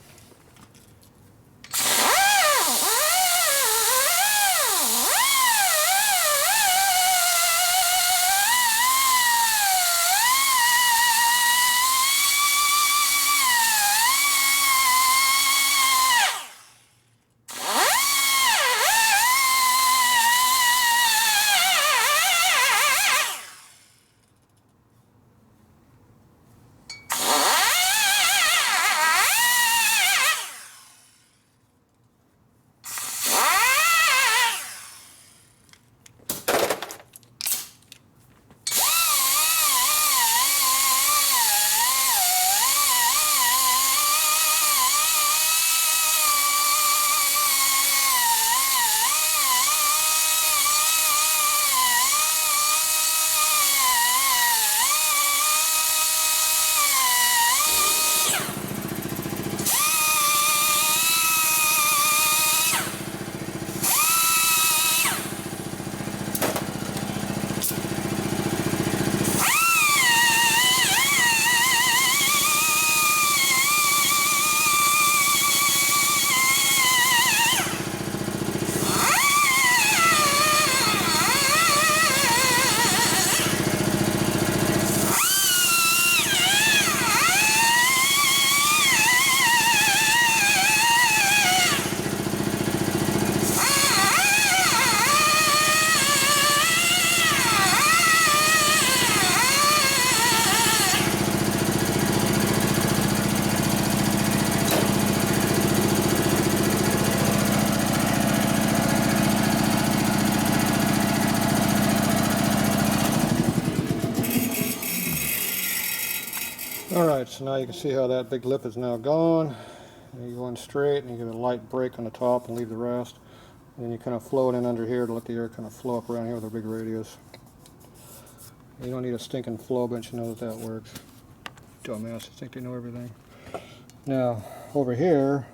Alright, so now you can see how that big lip is now gone. And you go in straight and you give it a light break on the top and leave the rest. And then you kind of flow it in under here to let the air kind of flow up around here with a big radius. You don't need a stinking flow bench to know that works. Dumbasses think they know everything. Now, over here,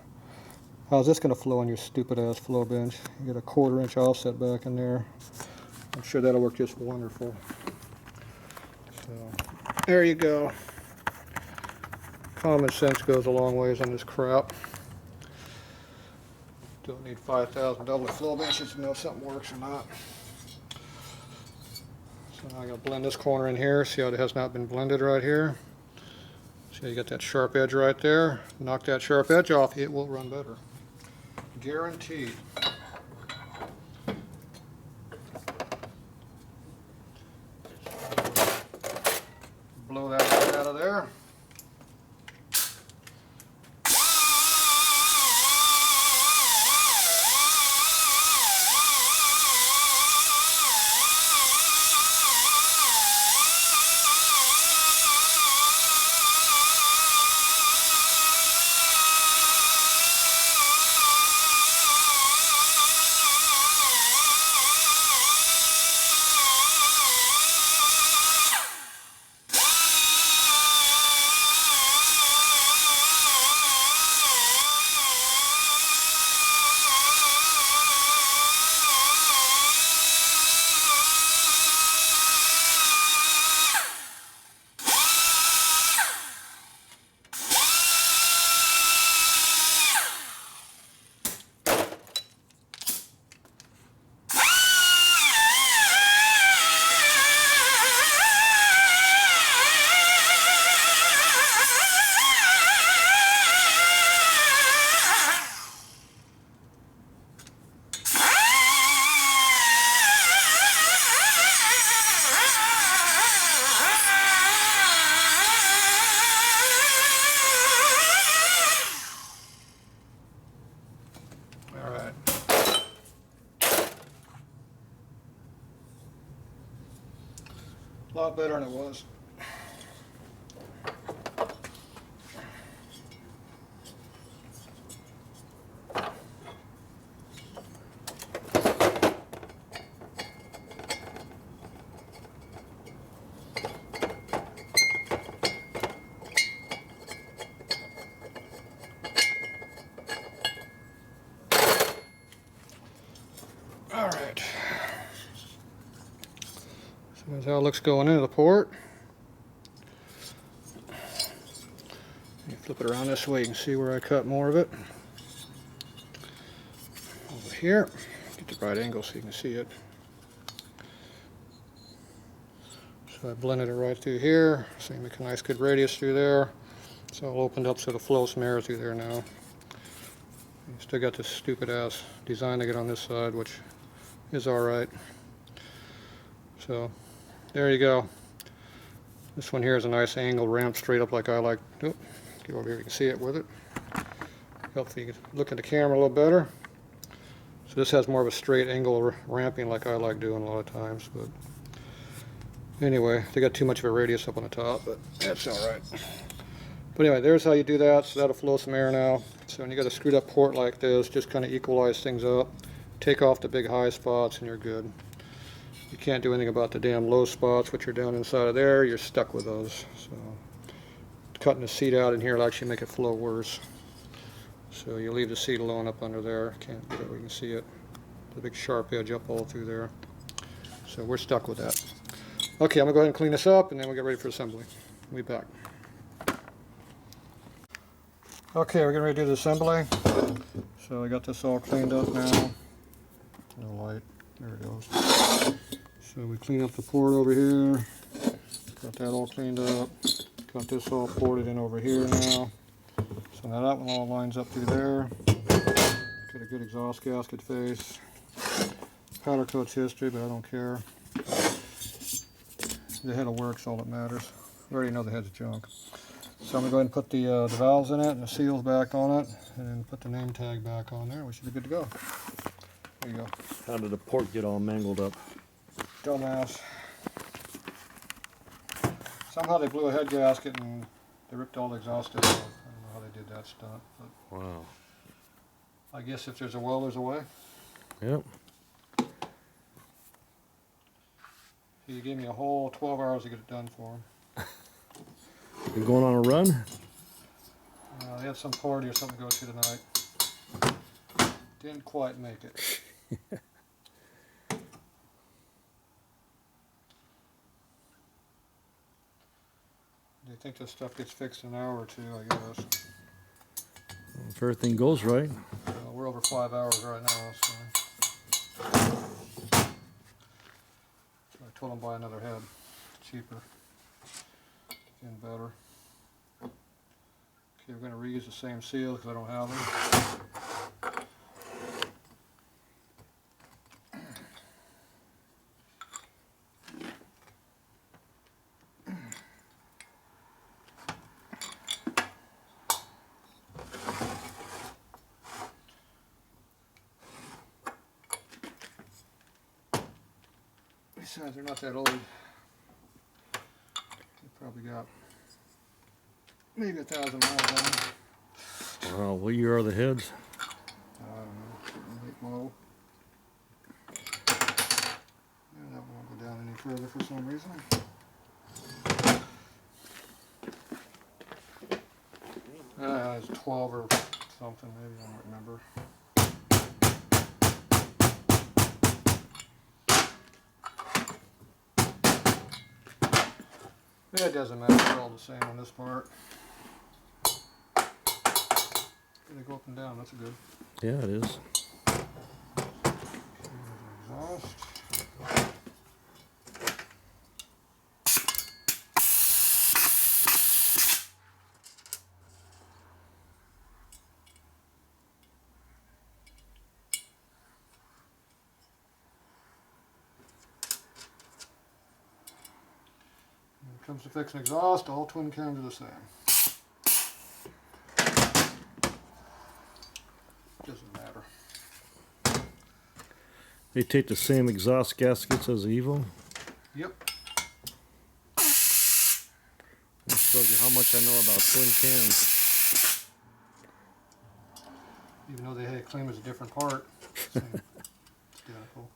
how's this going to flow on your stupid ass flow bench? You get a 1/4 inch offset back in there. I'm sure that'll work just wonderful. So, there you go. Common sense goes a long ways on this crap. Don't need $5,000 flow benches to know if something works or not. So now I gotta blend this corner in here. See how it has not been blended right here? See how you got that sharp edge right there? Knock that sharp edge off, it will run better. Guaranteed. Blow that right out of there. A lot better than it was. All right. So that's how it looks going into the port. You flip it around this way, you can see where I cut more of it. Over here, get the right angle so you can see it. So I blended it right through here, so you make a nice good radius through there. It's all opened up so to flow some air through there now. You still got this stupid ass design to get on this side, which is alright. So there you go. This one here is a nice angle ramp straight up like I like. Oh, get over here, you can see it with it. Hopefully you can look at the camera a little better. So this has more of a straight angle ramping like I like doing a lot of times. But anyway, they got too much of a radius up on the top, but that's alright. But anyway, there's how you do that. So that'll flow some air now. So when you got a screwed up port like this, just kind of equalize things up. Take off the big high spots and you're good. You can't do anything about the damn low spots, which are down inside of there. You're stuck with those. So cutting the seat out in here will actually make it flow worse. So you leave the seat alone up under there. Can't get it where you can see it. The big sharp edge up all through there. So we're stuck with that. Okay, I'm gonna go ahead and clean this up and then we'll get ready for assembly. We'll be back. Okay, we're getting ready to do the assembly. So I got this all cleaned up now. No light. There it goes. So we clean up the port over here. Got that all cleaned up. Got this all ported in over here now. So now that one all lines up through there. Got a good exhaust gasket face. Powder coat's history, but I don't care. The head will work, all that matters. We already know the head's junk. So I'm going to go ahead and put the valves in it and the seals back on it, and then put the name tag back on there. We should be good to go. There you go. How did the port get all mangled up? Dumbass. Somehow they blew a head gasket and They ripped all the exhaust out. I don't know how they did that stunt, but Wow. I guess if there's a will, there's a way. Yep. He gave me a whole 12 hours to get it done for him. You're going on a run? They had some party or something to go to tonight. Didn't quite make it. They think this stuff gets fixed in an hour or two, I guess. If everything goes right. We're over 5 hours right now, so I told him buy another head. Cheaper and better. Okay, we're going to reuse the same seal because I don't have them. Besides, they're not that old. They probably got maybe 1,000 miles on them. Wow, what year are the heads? I don't know. Late model. And that won't go down any further for some reason. It's 12 or something, maybe, I don't remember. Yeah, it doesn't matter, they're all the same on this part. They go up and down, that's good. Yeah, it is. Exhaust. When it comes to fixing exhaust, all twin cams are the same. Doesn't matter. They take the same exhaust gaskets as the Evo. Yep. That shows you how much I know about twin cams. Even though they claim it's a different part. Same. It's identical.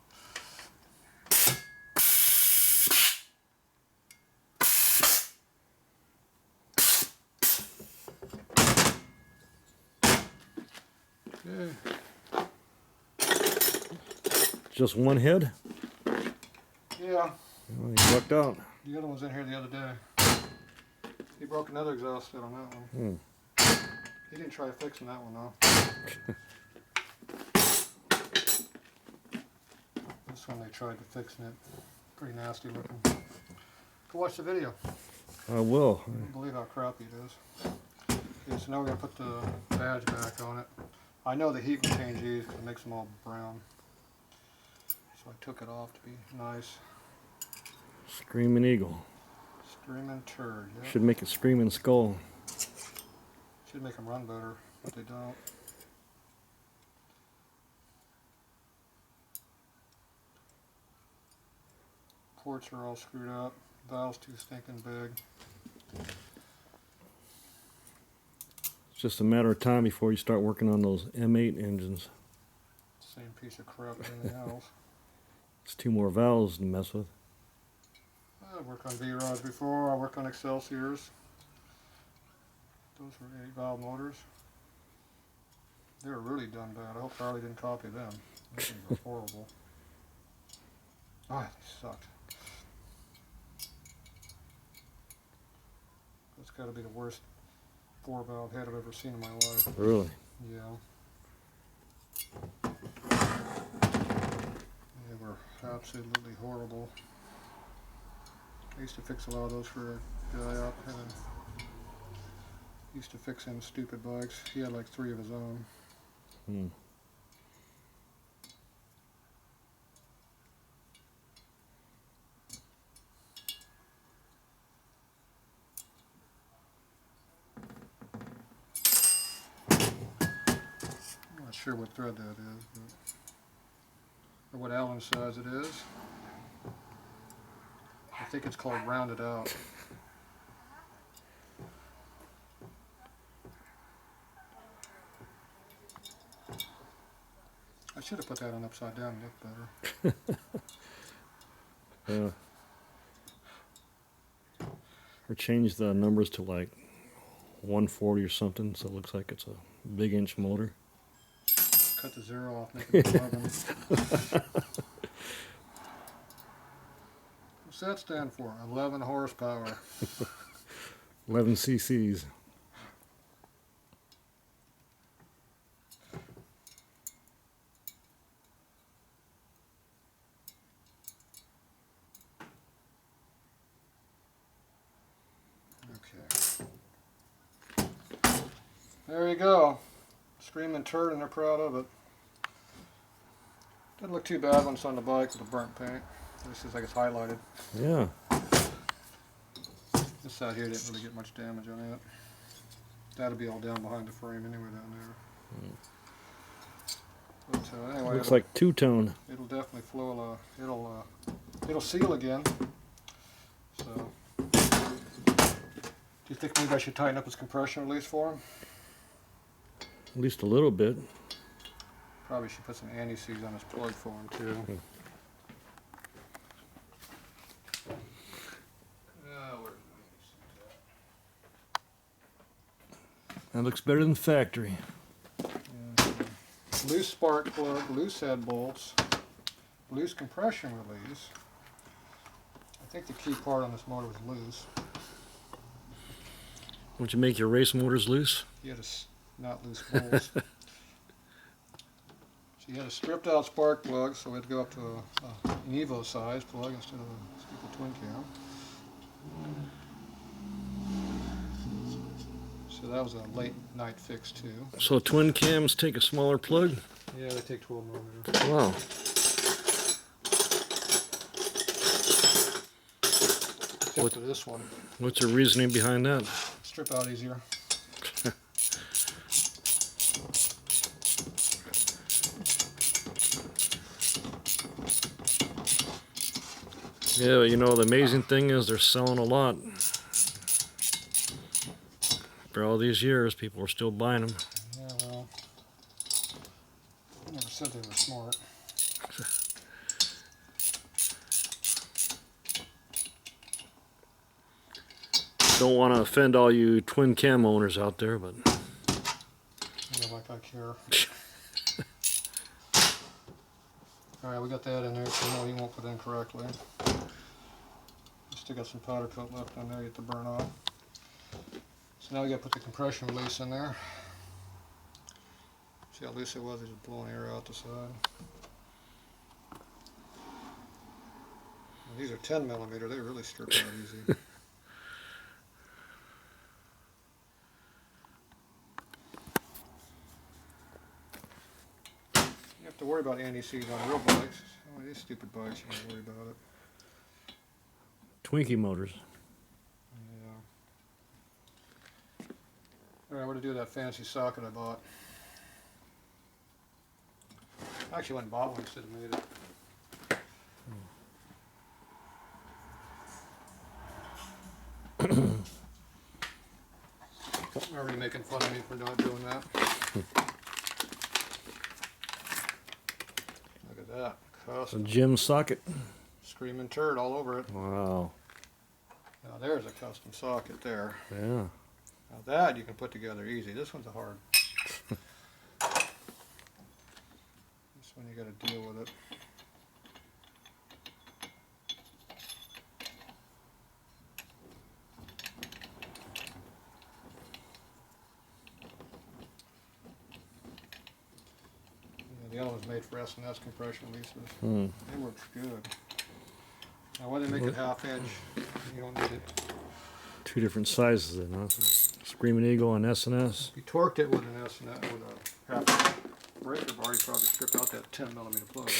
Okay. Just one head? Yeah. Well, you lucked out. The other one's in here the other day. He broke another exhaust set on that one. He didn't try fixing that one though. This one they tried to fixing it. Pretty nasty looking. Go watch the video. I will. I don't believe how crappy it is. Okay, so now we're going to put the badge back on it. I know the heat will change these because it makes them all brown. So I took it off to be nice. Screaming eagle. Screaming turd, yeah. Should make a screaming skull. Should make them run better, but they don't. Ports are all screwed up. Valve's too stinking big. It's just a matter of time before you start working on those M8 engines. Same piece of crap as anything else. It's 2 more valves to mess with. I've worked on V-rods before. I worked on Excelsiors. Those were 8-valve motors. They were really done bad. I hope Harley didn't copy them. Those things were horrible. Ah, they sucked. That's got to be the worst 4-valve head I've ever seen in my life. Really? Yeah. They were absolutely horrible. I used to fix a lot of those for a guy out there. Used to fix him stupid bikes. He had like 3 of his own. I'm not sure what thread that is, or what Allen says it is. I think it's called rounded out. I should have put that on upside down. It looked better. Yeah. Or change the numbers to like 140 or something, so it looks like it's a big inch motor. Cut the 0 off, make it 11. What's that stand for? 11 horsepower. 11 cc's. Okay. There you go. Screaming turd, and they're proud of it. Doesn't look too bad when it's on the bike with the burnt paint. This is like it's highlighted. Yeah. This side here didn't really get much damage on it. That'll be all down behind the frame anyway down there. But anyway, Looks like two-tone. It'll definitely flow. It'll seal again. So, do you think maybe I should tighten up his compression release for him? At least a little bit. Probably should put some anti-seize on his plug for him too. That looks better than the factory. Loose spark plug, loose head bolts, loose compression release. I think the key part on this motor was loose. Don't you make your race motors loose? You had not loose bolts. So you had a stripped out spark plug, so we had to go up to an Evo size plug instead of a stupid twin cam. So that was a late night fix too. So twin cams take a smaller plug? Yeah, they take 12 millimeters. Wow. Except for this one. What's the reasoning behind that? Strip out easier. Yeah, you know, the amazing thing is they're selling a lot. For all these years, people are still buying them. Yeah, well, I never said they were smart. Don't want to offend all you twin cam owners out there, but Yeah, like I care. Alright, we got that in there, so no, you won't put in correctly. Still got some powder coat left on there yet to burn off. So now we got to put the compression release in there. See how loose it was? It's just blowing air out the side. And these are 10 millimeter. They really strip out easy. You have to worry about anti-seize on real bikes. Oh, these stupid bikes, you don't worry about it. Twinkie motors. Alright, what to do with that fancy socket I bought? I actually went and bought one instead of made it. They're already making fun of me for not doing that. Look at that. A Custom. gym socket. Screaming turd all over it. Wow. Now there's a custom socket there. Yeah. Now that you can put together easy. This one's a hard. This one you got to deal with it. Yeah, the other one's made for S&S compression releases. It works good. Now why they make it half inch? You don't need it. Two different sizes then, huh? Screaming Eagle and S&S. If you torqued it with an S&S with a half breaker bar, you probably strip out that 10 millimeter plug.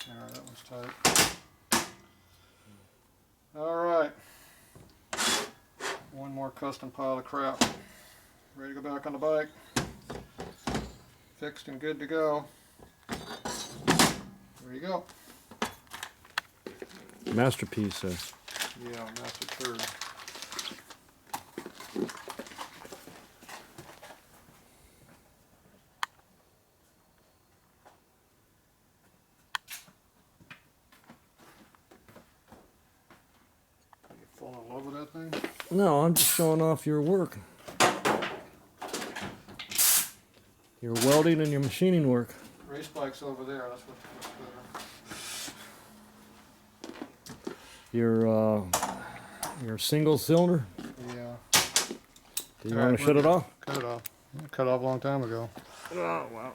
Alright, that one's tight. Alright. One more custom pile of crap. Ready to go back on the bike. Fixed and good to go. There you go. Masterpiece. Yeah, master turd. Fall in love with that thing? No, I'm just showing off your work. Your welding and your machining work. Race bike's over there. That's what's better. Your single cylinder. Yeah. Do you want to shut it off? Cut it off. Cut it off a long time ago. Oh wow.